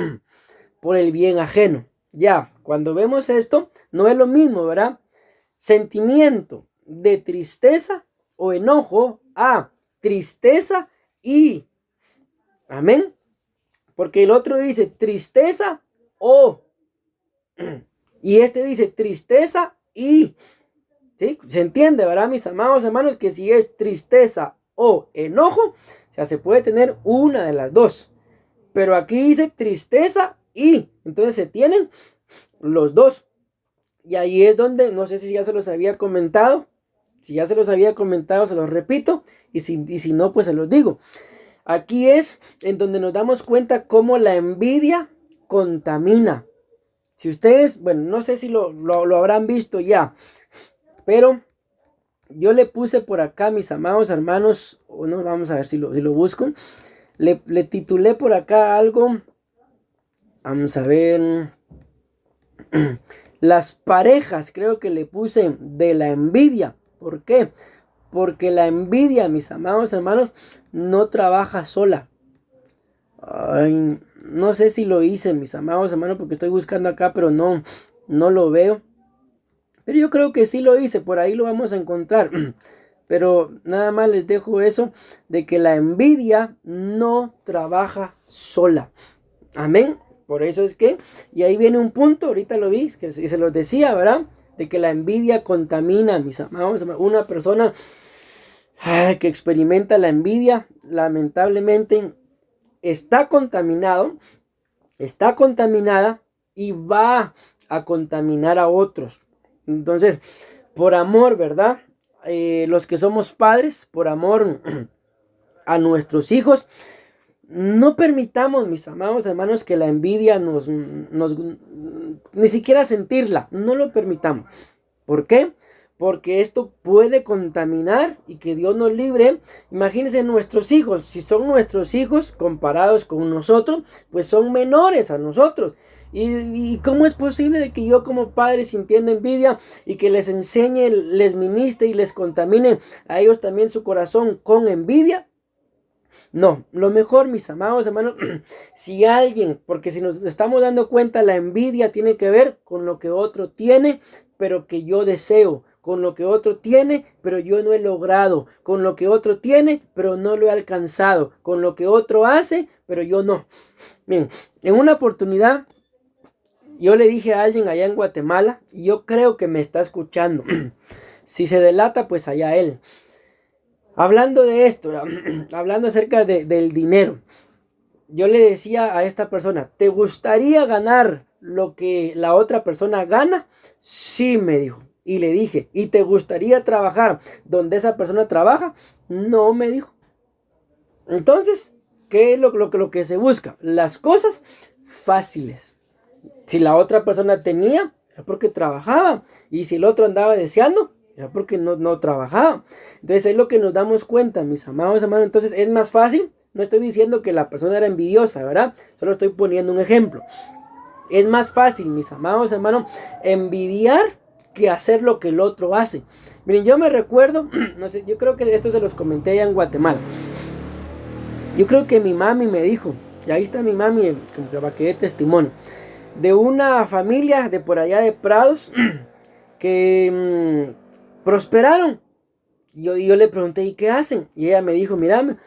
S1: por el bien ajeno. Ya, cuando vemos esto, no es lo mismo, ¿verdad? Sentimiento de tristeza o enojo a tristeza y, amén, porque el otro dice tristeza o, y este dice tristeza y, ¿sí? Se entiende, ¿verdad, mis amados hermanos? Que si es tristeza o enojo, o sea, se puede tener una de las dos, pero aquí dice tristeza y, entonces se tienen los dos. Y ahí es donde, no sé si ya se los había comentado. Si ya se los había comentado, se los repito. Y si no, pues se los digo. Aquí es en donde nos damos cuenta cómo la envidia contamina. Si ustedes, bueno, no sé si lo habrán visto ya. Pero yo le puse por acá, mis amados hermanos. O no, vamos a ver si lo busco. Le titulé por acá algo. Vamos a ver. Las parejas, creo que le puse de la envidia. ¿Por qué? Porque la envidia, mis amados hermanos, no trabaja sola. Ay, no sé si lo hice, mis amados hermanos, porque estoy buscando acá, pero no lo veo. Pero yo creo que sí lo hice, por ahí lo vamos a encontrar. Pero nada más les dejo eso, de que la envidia no trabaja sola. Amén. Por eso es que, y ahí viene un punto, ahorita lo vi, que se los decía, ¿verdad? De que la envidia contamina, mis amados. Una persona que experimenta la envidia, lamentablemente, está contaminada y va a contaminar a otros. Entonces, por amor, ¿verdad? Los que somos padres, por amor a nuestros hijos, No permitamos, mis amados hermanos, que la envidia ni siquiera sentirla, no lo permitamos. ¿Por qué? Porque esto puede contaminar y que Dios nos libre. Imagínense nuestros hijos, si son nuestros hijos comparados con nosotros, pues son menores a nosotros. ¿Y cómo es posible de que yo como padre sintiendo envidia y que les enseñe, les ministre y les contamine a ellos también su corazón con envidia? No, lo mejor, mis amados hermanos, si alguien, porque si nos estamos dando cuenta, la envidia tiene que ver con lo que otro tiene, pero que yo deseo, con lo que otro tiene, pero yo no he logrado, con lo que otro tiene, pero no lo he alcanzado, con lo que otro hace, pero yo no. Miren, en una oportunidad, yo le dije a alguien allá en Guatemala, y yo creo que me está escuchando, si se delata, pues allá él. Hablando de esto, hablando acerca del dinero, yo le decía a esta persona, ¿te gustaría ganar lo que la otra persona gana? Sí, me dijo. Y le dije, ¿y te gustaría trabajar donde esa persona trabaja? No, me dijo. Entonces, ¿qué es lo que se busca? Las cosas fáciles. Si la otra persona tenía, era porque trabajaba. Y si el otro andaba deseando, era porque no trabajaba. Entonces es lo que nos damos cuenta, mis amados hermanos. Entonces es más fácil. No estoy diciendo que la persona era envidiosa, ¿verdad? Solo estoy poniendo un ejemplo. Es más fácil, mis amados hermanos, envidiar que hacer lo que el otro hace. Miren, yo me recuerdo, no sé, yo creo que esto se los comenté allá en Guatemala. Yo creo que mi mami me dijo, y ahí está mi mami, como que para que dé testimonio, de una familia de por allá de Prados que prosperaron. Yo le pregunté, ¿y qué hacen? Y ella me dijo, mira,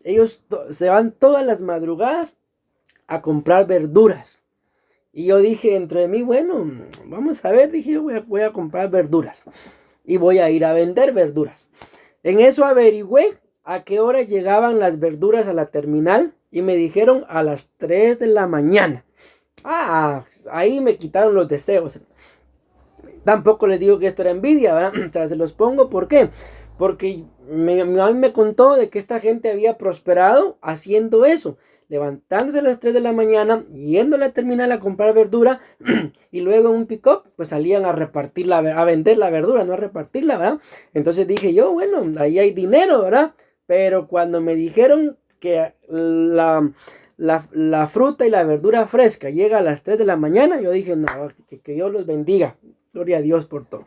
S1: ellos se van todas las madrugadas a comprar verduras. Y yo dije entre mí, bueno, vamos a ver, dije yo voy a comprar verduras. Y voy a ir a vender verduras. En eso averigüé a qué hora llegaban las verduras a la terminal. Y me dijeron a las 3 de la mañana. Ahí me quitaron los deseos. Tampoco les digo que esto era envidia, ¿verdad? O sea, se los pongo, ¿por qué? Porque mi mamá me contó de que esta gente había prosperado haciendo eso, levantándose a las 3 de la mañana, yendo a la terminal a comprar verdura y luego en un pick-up pues salían a a vender la verdura, no a repartirla, ¿verdad? Entonces dije yo, bueno, ahí hay dinero, ¿verdad? Pero cuando me dijeron que la fruta y la verdura fresca llega a las 3 de la mañana, yo dije, no, que Dios los bendiga. Gloria a Dios por todo.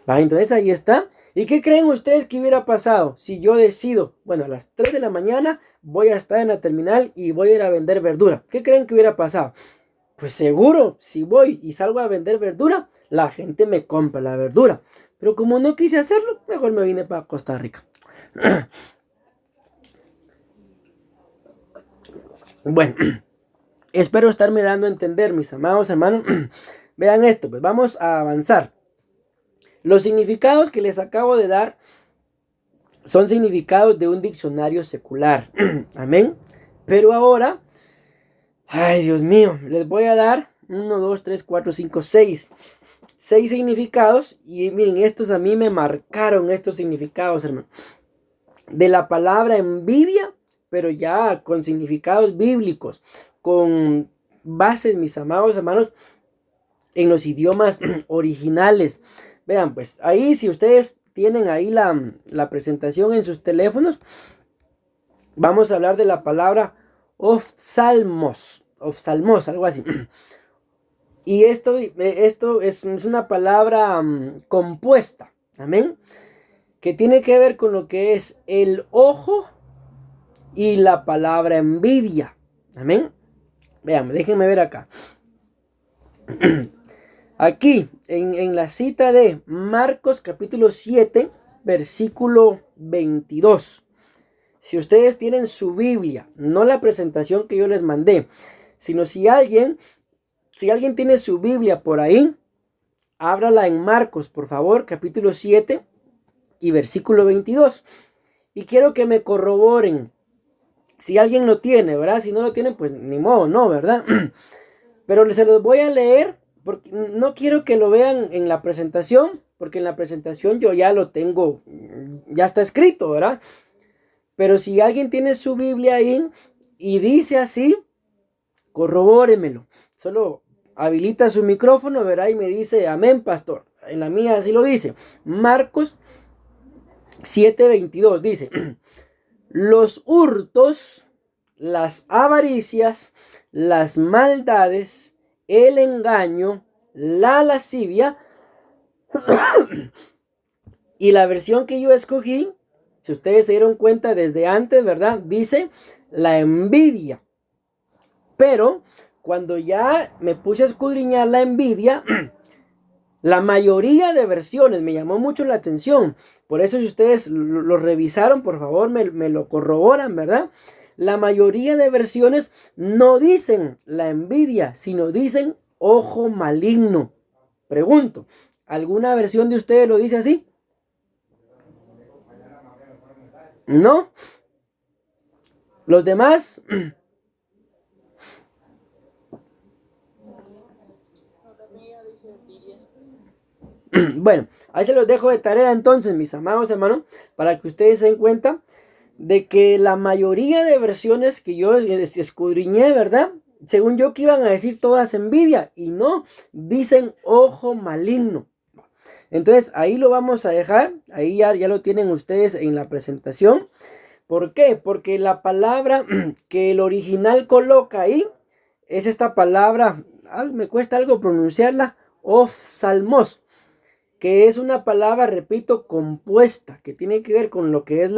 S1: Entonces ahí está. ¿Y qué creen ustedes que hubiera pasado si yo decido, bueno, a las 3 de la mañana voy a estar en la terminal y voy a ir a vender verdura? ¿Qué creen que hubiera pasado? Pues seguro, si voy y salgo a vender verdura, la gente me compra la verdura. Pero como no quise hacerlo, mejor me vine para Costa Rica. Bueno, espero estarme dando a entender, mis amados hermanos. Vean esto, pues vamos a avanzar. Los significados que les acabo de dar son significados de un diccionario secular. Amén. Pero ahora, ay Dios mío, les voy a dar 1, 2, 3, 4, 5, 6. 6 significados. Y miren, estos a mí me marcaron estos significados, hermano. De la palabra envidia, pero ya con significados bíblicos, con bases, mis amados hermanos, en los idiomas originales. Vean, pues ahí si ustedes tienen ahí la presentación en sus teléfonos, vamos a hablar de la palabra oftalmos, algo así. Y esto es una palabra compuesta, amén, que tiene que ver con lo que es el ojo y la palabra envidia, amén. Vean, déjenme ver acá. Aquí, en la cita de Marcos capítulo 7, versículo 22. Si ustedes tienen su Biblia, no la presentación que yo les mandé, sino si alguien tiene su Biblia por ahí, ábrala en Marcos, por favor, capítulo 7 y versículo 22. Y quiero que me corroboren si alguien lo tiene, ¿verdad? Si no lo tienen, pues ni modo, no, ¿verdad? Pero se los voy a leer. Porque no quiero que lo vean en la presentación, porque en la presentación yo ya lo tengo, ya está escrito, ¿verdad? Pero si alguien tiene su Biblia ahí y dice así, corrobóremelo. Solo habilita su micrófono, verá, y me dice, amén, pastor. En la mía así lo dice. Marcos 7:22 dice, los hurtos, las avaricias, las maldades, el engaño, la lascivia. Y la versión que yo escogí, si ustedes se dieron cuenta desde antes, ¿verdad? Dice la envidia. Pero cuando ya me puse a escudriñar la envidia, la mayoría de versiones me llamó mucho la atención. Por eso si ustedes lo revisaron, por favor me lo corroboran, ¿verdad? La mayoría de versiones no dicen la envidia, sino dicen ojo maligno. Pregunto, ¿alguna versión de ustedes lo dice así? ¿No? ¿Los demás? Bueno, ahí se los dejo de tarea entonces, mis amados hermanos, para que ustedes se den cuenta de que la mayoría de versiones que yo escudriñé, ¿verdad? Según yo que iban a decir todas envidia, y no, dicen ojo maligno. Entonces ahí lo vamos a dejar, ahí ya lo tienen ustedes en la presentación. ¿Por qué? Porque la palabra que el original coloca ahí es esta palabra, me cuesta algo pronunciarla, oftalmos, que es una palabra, repito, compuesta, que tiene que ver con lo que es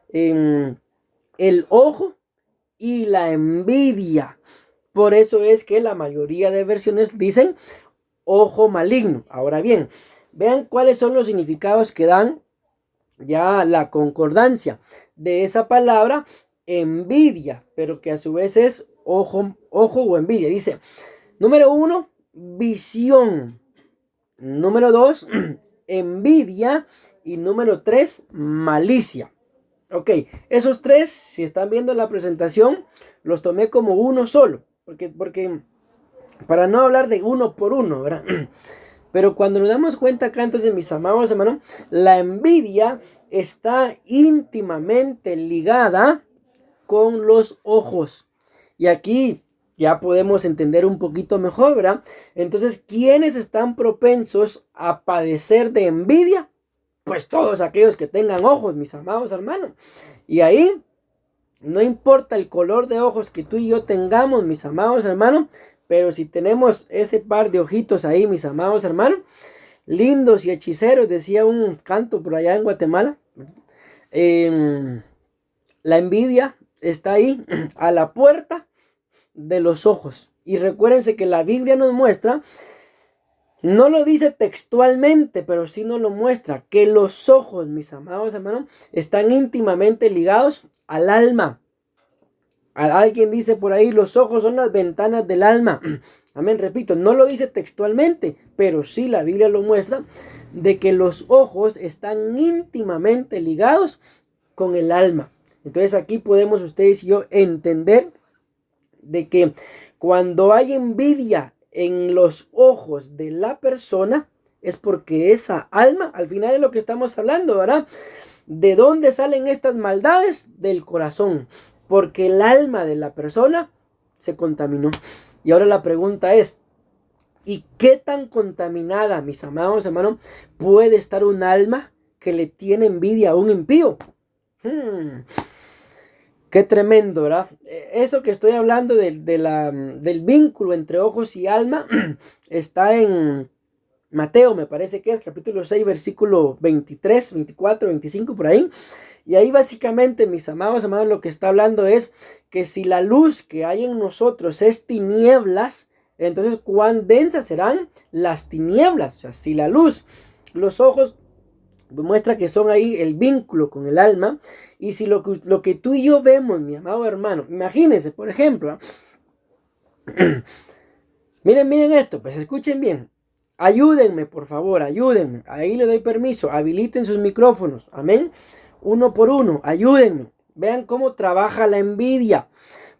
S1: el ojo y la envidia. Por eso es que la mayoría de versiones dicen ojo maligno. Ahora bien, vean cuáles son los significados que dan ya la concordancia de esa palabra envidia, pero que a su vez es ojo o envidia. Dice, número 1, visión. Número 2, envidia. Y número 3, malicia. Ok, esos tres, si están viendo la presentación, los tomé como uno solo. Porque para no hablar de uno por uno, ¿verdad? Pero cuando nos damos cuenta acá, entonces, mis amados hermanos, la envidia está íntimamente ligada con los ojos. Y aquí ya podemos entender un poquito mejor, ¿verdad? Entonces, ¿quiénes están propensos a padecer de envidia? Pues todos aquellos que tengan ojos, mis amados hermanos. Y ahí, no importa el color de ojos que tú y yo tengamos, mis amados hermanos, pero si tenemos ese par de ojitos ahí, mis amados hermanos, lindos y hechiceros, decía un canto por allá en Guatemala, la envidia está ahí a la puerta de los ojos. Y recuérdense que la Biblia nos muestra, no lo dice textualmente, pero sí nos lo muestra, que los ojos, mis amados hermanos, están íntimamente ligados al alma. Alguien dice por ahí, los ojos son las ventanas del alma. Amén, repito, no lo dice textualmente, pero sí la Biblia lo muestra, de que los ojos están íntimamente ligados con el alma. Entonces aquí podemos ustedes y yo entender de que cuando hay envidia en los ojos de la persona, es porque esa alma, al final es lo que estamos hablando, ¿verdad? ¿De dónde salen estas maldades? Del corazón. Porque el alma de la persona se contaminó. Y ahora la pregunta es, ¿y qué tan contaminada, mis amados hermanos, puede estar un alma que le tiene envidia a un impío? Qué tremendo, ¿verdad? Eso que estoy hablando del vínculo entre ojos y alma está en Mateo, me parece que es capítulo 6, versículo 23, 24, 25, por ahí. Y ahí básicamente, mis amados hermanos, lo que está hablando es que si la luz que hay en nosotros es tinieblas, entonces cuán densas serán las tinieblas. O sea, si la luz, los ojos, muestra que son ahí el vínculo con el alma. Y si lo que tú y yo vemos, mi amado hermano, imagínense, por ejemplo, miren esto, pues escuchen bien. Ayúdenme, por favor, ayúdenme. Ahí les doy permiso. Habiliten sus micrófonos. Amén. Uno por uno, ayúdenme. Vean cómo trabaja la envidia.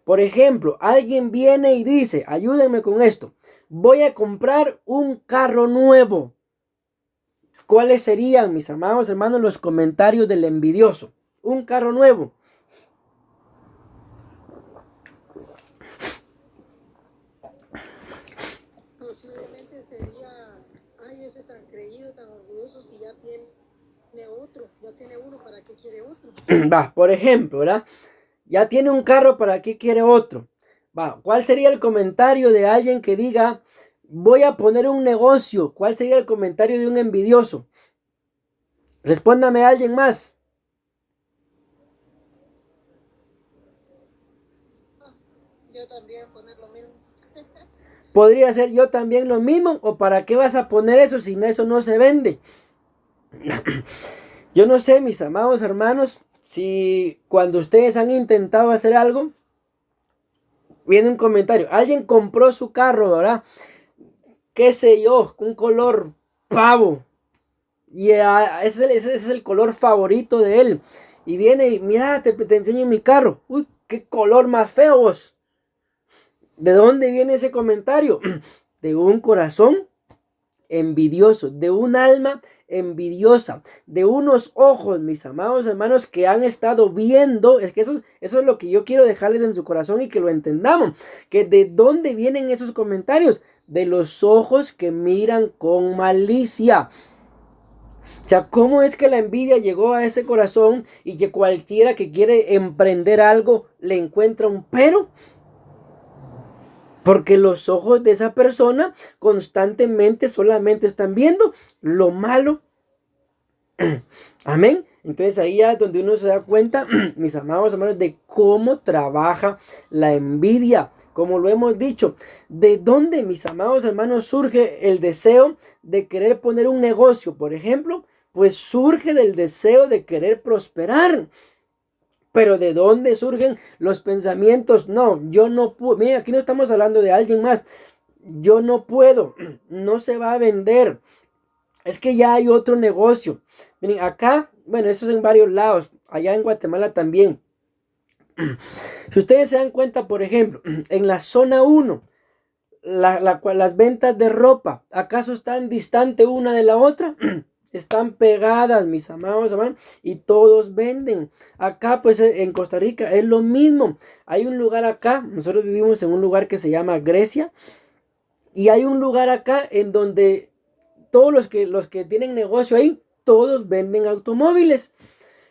S1: Por ejemplo, alguien viene y dice, ayúdenme con esto. Voy a comprar un carro nuevo. ¿Cuáles serían, mis amados hermanos, los comentarios del envidioso? Un carro nuevo.
S2: posiblemente sería, ay, ese tan creído, tan orgulloso, si ya tiene otro, ya tiene uno, ¿para qué quiere otro?
S1: Va, por ejemplo, ¿verdad? Ya tiene un carro, ¿para qué quiere otro? Va, ¿cuál sería el comentario de alguien que diga, voy a poner un negocio? ¿Cuál sería el comentario de un envidioso? Respóndame a alguien más.
S2: Yo también poner lo mismo.
S1: Podría ser yo también lo mismo, o para qué vas a poner eso si eso no se vende. Yo no sé, mis amados hermanos, si cuando ustedes han intentado hacer algo, viene un comentario, alguien compró su carro, ¿verdad? Qué sé yo, un color pavo, y ese es el color favorito de él, y viene y mira, te enseño mi carro, uy, qué color más feo vos. ¿De dónde viene ese comentario? De un corazón envidioso, de un alma envidiosa, de unos ojos, mis amados hermanos, que han estado viendo. Es que eso es lo que yo quiero dejarles en su corazón y que lo entendamos, que de dónde vienen esos comentarios, de los ojos que miran con malicia. O sea, ¿cómo es que la envidia llegó a ese corazón y que cualquiera que quiere emprender algo le encuentra un pero? Porque los ojos de esa persona constantemente solamente están viendo lo malo. Amén. Entonces ahí es donde uno se da cuenta, mis amados hermanos, de cómo trabaja la envidia. Como lo hemos dicho, ¿de dónde, mis amados hermanos, surge el deseo de querer poner un negocio? Por ejemplo, pues surge del deseo de querer prosperar. Pero ¿de dónde surgen los pensamientos? No, yo no puedo. Mira, aquí no estamos hablando de alguien más. Yo no puedo. No se va a vender. Es que ya hay otro negocio. Miren, acá, bueno, eso es en varios lados. Allá en Guatemala también. Si ustedes se dan cuenta, por ejemplo, en la zona 1, las ventas de ropa, ¿acaso están distante una de la otra? Están pegadas, mis amados hermanos, y todos venden. Acá, pues en Costa Rica es lo mismo. Hay un lugar acá, nosotros vivimos en un lugar que se llama Grecia, y hay un lugar acá en donde todos los que tienen negocio ahí, todos venden automóviles.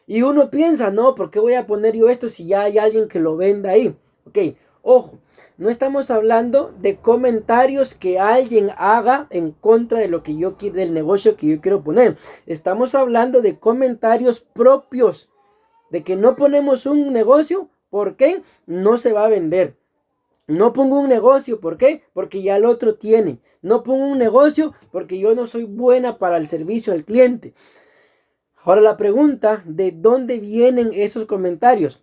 S1: Y uno piensa, no, ¿por qué voy a poner yo esto si ya hay alguien que lo venda ahí? Ok, ojo, no estamos hablando de comentarios que alguien haga en contra de lo que yo quiero, del negocio que yo quiero poner. Estamos hablando de comentarios propios, de que no ponemos un negocio, ¿por qué? No se va a vender. No pongo un negocio, ¿por qué? Porque ya el otro tiene. No pongo un negocio porque yo no soy buena para el servicio al cliente. Ahora la pregunta, ¿de dónde vienen esos comentarios?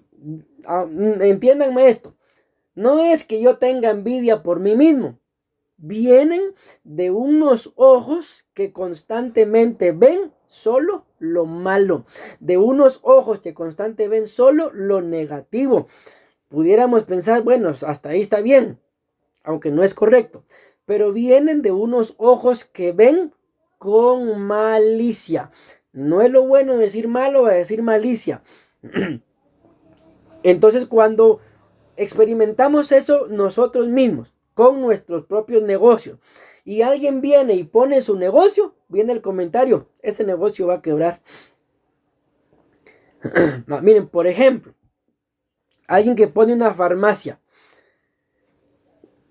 S1: Entiéndanme esto. No es que yo tenga envidia por mí mismo. Vienen de unos ojos que constantemente ven solo lo malo. De unos ojos que constantemente ven solo lo negativo. Pudiéramos pensar, bueno, hasta ahí está bien, aunque no es correcto. Pero vienen de unos ojos que ven con malicia. No es lo bueno decir malo, a decir malicia. Entonces, cuando experimentamos eso nosotros mismos, con nuestros propios negocios, y alguien viene y pone su negocio, viene el comentario, ese negocio va a quebrar. No, miren, por ejemplo, alguien que pone una farmacia.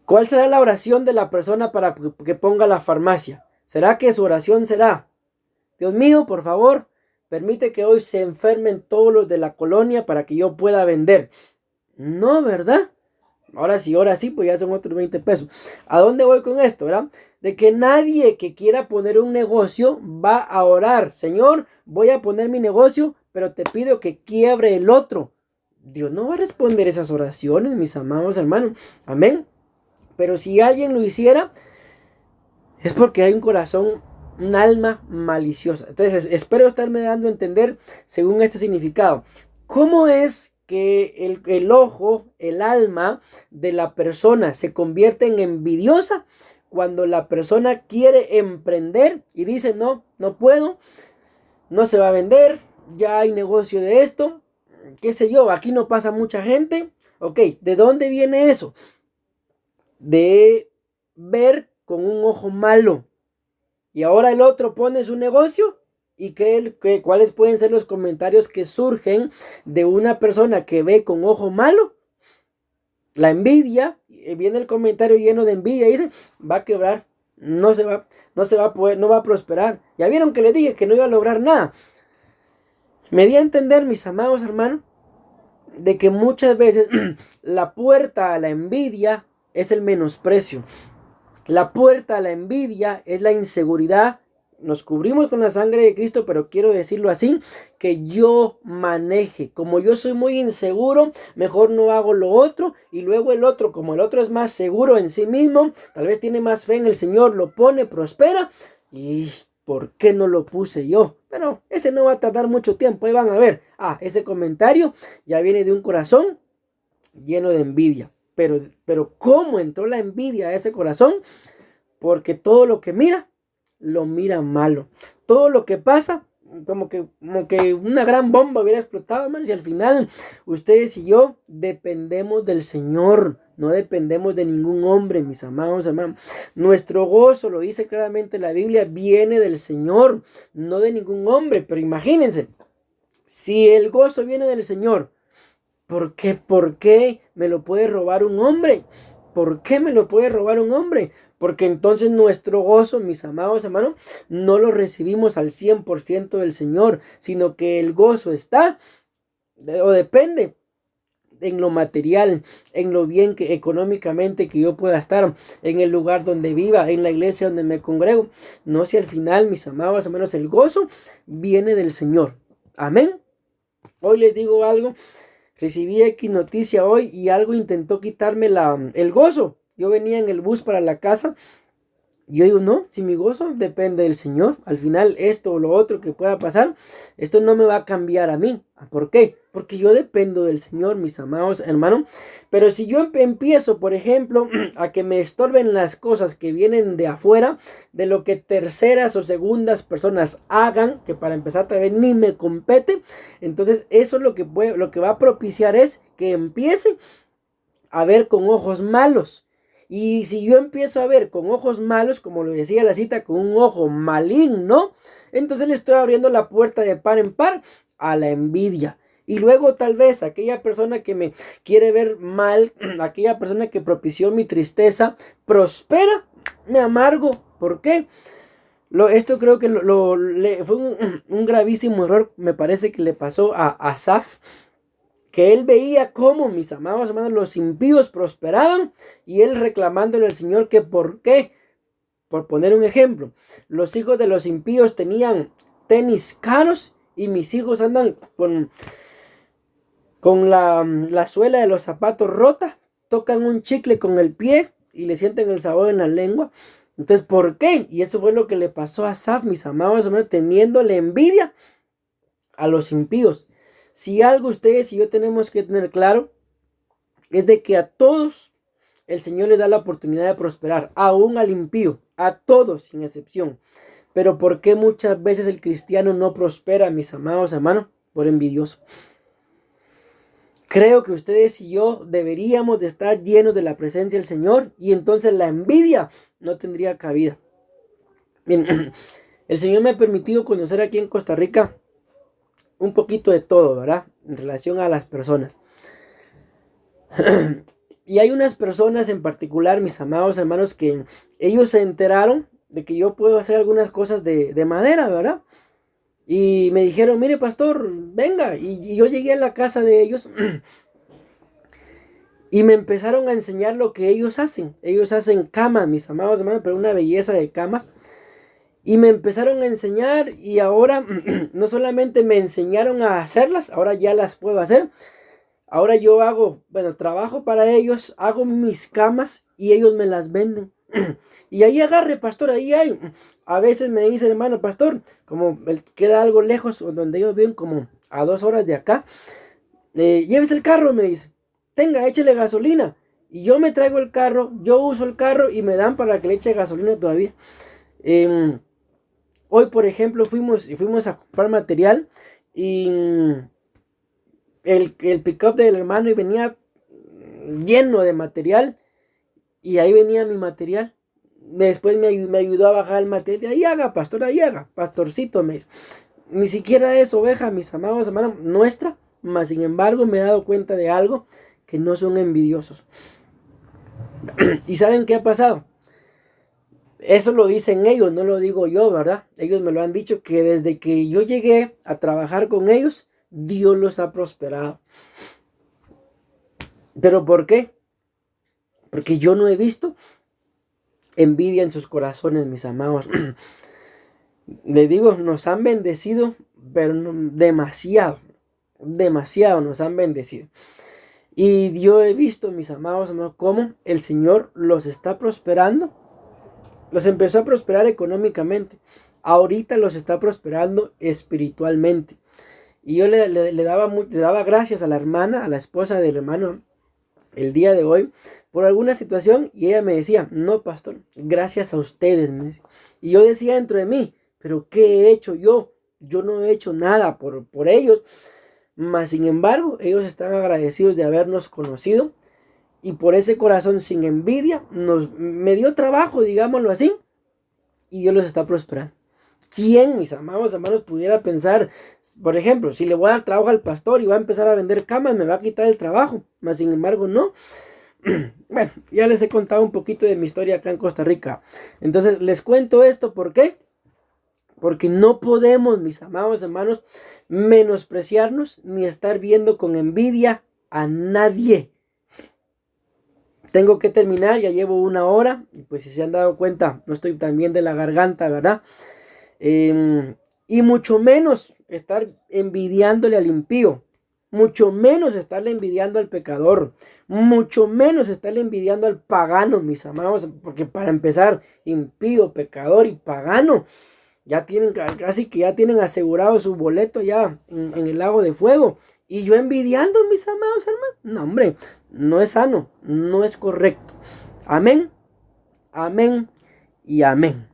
S1: ¿Cuál será la oración de la persona para que ponga la farmacia? ¿Será que su oración será: Dios mío, por favor, permite que hoy se enfermen todos los de la colonia para que yo pueda vender? No, ¿verdad? Ahora sí, pues ya son otros 20 pesos. ¿A dónde voy con esto, verdad? De que nadie que quiera poner un negocio va a orar: Señor, voy a poner mi negocio, pero te pido que quiebre el otro. Dios no va a responder esas oraciones, mis amados hermanos. Amén. Pero si alguien lo hiciera, es porque hay un corazón, un alma maliciosa. Entonces, espero estarme dando a entender según este significado. ¿Cómo es que el ojo, el alma de la persona se convierte en envidiosa? Cuando la persona quiere emprender y dice, no, no puedo, no se va a vender, ya hay negocio de esto, qué sé yo, aquí no pasa mucha gente. Ok, ¿de dónde viene eso? De ver con un ojo malo. Y ahora el otro pone su negocio. ¿Y cuáles pueden ser los comentarios que surgen de una persona que ve con ojo malo? La envidia. Viene el comentario lleno de envidia y dice, va a quebrar, no se va a poder, no va a prosperar. Ya vieron que le dije que no iba a lograr nada. Me di a entender, mis amados hermanos, de que muchas veces la puerta a la envidia es el menosprecio. La puerta a la envidia es la inseguridad. Nos cubrimos con la sangre de Cristo, pero quiero decirlo así, que yo maneje. Como yo soy muy inseguro, mejor no hago lo otro. Y luego el otro, como el otro es más seguro en sí mismo, tal vez tiene más fe en el Señor, lo pone, prospera. ¿Y por qué no lo puse yo? Pero ese no va a tardar mucho tiempo, ahí van a ver. Ese comentario ya viene de un corazón lleno de envidia. Pero ¿cómo entró la envidia a ese corazón? Porque todo lo que mira, lo mira malo. Todo lo que pasa, como que una gran bomba hubiera explotado, hermanos. Y al final, ustedes y yo dependemos del Señor. No dependemos de ningún hombre, mis amados hermanos. Nuestro gozo, lo dice claramente la Biblia, viene del Señor, no de ningún hombre. Pero imagínense, si el gozo viene del Señor, ¿por qué me lo puede robar un hombre? ¿Por qué me lo puede robar un hombre? Porque entonces nuestro gozo, mis amados hermanos, no lo recibimos al 100% del Señor, sino que el gozo está o depende en lo material, en lo bien que económicamente que yo pueda estar, en el lugar donde viva, en la iglesia donde me congrego. No, si al final, mis amados hermanos, el gozo viene del Señor. Amén. Hoy les digo algo. Recibí X noticia hoy y algo intentó quitarme el gozo. Yo venía en el bus para la casa. Yo digo, no, si mi gozo depende del Señor, al final esto o lo otro que pueda pasar, esto no me va a cambiar a mí. ¿Por qué? Porque yo dependo del Señor, mis amados hermanos. Pero si yo empiezo, por ejemplo, a que me estorben las cosas que vienen de afuera, de lo que terceras o segundas personas hagan, que para empezar tal vez ni me compete, entonces eso lo que va a propiciar es que empiece a ver con ojos malos. Y si yo empiezo a ver con ojos malos, como lo decía la cita, con un ojo maligno, entonces le estoy abriendo la puerta de par en par a la envidia. Y luego tal vez aquella persona que me quiere ver mal, aquella persona que propició mi tristeza, prospera, me amargo. ¿Por qué? Esto creo que fue un gravísimo error, me parece que le pasó a Asaf, que él veía cómo, mis amados hermanos, los impíos prosperaban y él reclamándole al Señor que por qué. Por poner un ejemplo, los hijos de los impíos tenían tenis caros y mis hijos andan con la suela de los zapatos rota, tocan un chicle con el pie y le sienten el sabor en la lengua. Entonces, ¿por qué? Y eso fue lo que le pasó a Asaf, mis amados hermanos, teniéndole envidia a los impíos. Si algo ustedes y yo tenemos que tener claro es de que a todos el Señor les da la oportunidad de prosperar, aún al impío, a todos sin excepción. Pero ¿por qué muchas veces el cristiano no prospera, mis amados hermanos? Por envidioso. Creo que ustedes y yo deberíamos de estar llenos de la presencia del Señor y entonces la envidia no tendría cabida. Bien, el Señor me ha permitido conocer aquí en Costa Rica un poquito de todo, ¿verdad? En relación a las personas. Y hay unas personas en particular, mis amados hermanos, que ellos se enteraron de que yo puedo hacer algunas cosas de madera, ¿verdad? Y me dijeron, mire pastor, venga. Y yo llegué a la casa de ellos y me empezaron a enseñar lo que ellos hacen. Ellos hacen camas, mis amados hermanos, pero una belleza de camas. Y me empezaron a enseñar y ahora no solamente me enseñaron a hacerlas, ahora ya las puedo hacer. Ahora yo trabajo para ellos, hago mis camas y ellos me las venden. Y ahí agarre, pastor, ahí hay. A veces me dice, hermano, pastor, como queda algo lejos, donde ellos viven como a 2 horas de acá. Llévese el carro, me dice. Tenga, échele gasolina. Y yo me traigo el carro, yo uso el carro y me dan para que le eche gasolina todavía. Hoy, por ejemplo, fuimos a comprar material y el pick-up del hermano y venía lleno de material y ahí venía mi material. Después me ayudó a bajar el material. Ahí haga, pastor, ahí haga. Pastorcito, me dice. Ni siquiera es oveja, mis amados hermanos, nuestra. Mas sin embargo me he dado cuenta de algo, que no son envidiosos. ¿Y saben qué ha pasado? Eso lo dicen ellos, no lo digo yo, ¿verdad? Ellos me lo han dicho, que desde que yo llegué a trabajar con ellos, Dios los ha prosperado. ¿Pero por qué? Porque yo no he visto envidia en sus corazones, mis amados. Les digo, nos han bendecido, pero demasiado, demasiado nos han bendecido. Y yo he visto, mis amados hermanos, cómo el Señor los está prosperando. Los empezó a prosperar económicamente. Ahorita los está prosperando espiritualmente. Y yo le daba gracias a la hermana, a la esposa del hermano, el día de hoy, por alguna situación. Y ella me decía, no, pastor, gracias a ustedes. Me decía. Y yo decía dentro de mí, pero ¿qué he hecho yo? Yo no he hecho nada por ellos. Mas sin embargo, ellos están agradecidos de habernos conocido. Y por ese corazón sin envidia, me dio trabajo, digámoslo así. Y Dios los está prosperando. ¿Quién, mis amados hermanos, pudiera pensar, por ejemplo, si le voy a dar trabajo al pastor y va a empezar a vender camas, me va a quitar el trabajo? Mas sin embargo, no. Bueno, ya les he contado un poquito de mi historia acá en Costa Rica. Entonces, les cuento esto, ¿por qué? Porque no podemos, mis amados hermanos, menospreciarnos ni estar viendo con envidia a nadie. Tengo que terminar, ya llevo 1 hora, y pues si se han dado cuenta, no estoy tan bien de la garganta, ¿verdad? Y mucho menos estar envidiándole al impío, mucho menos estarle envidiando al pecador, mucho menos estarle envidiando al pagano, mis amados, porque para empezar, impío, pecador y pagano, ya tienen, casi que ya tienen asegurado su boleto ya en el lago de fuego. Y yo envidiando, mis amados hermanos. No, hombre, no es sano, no es correcto. Amén, amén y amén.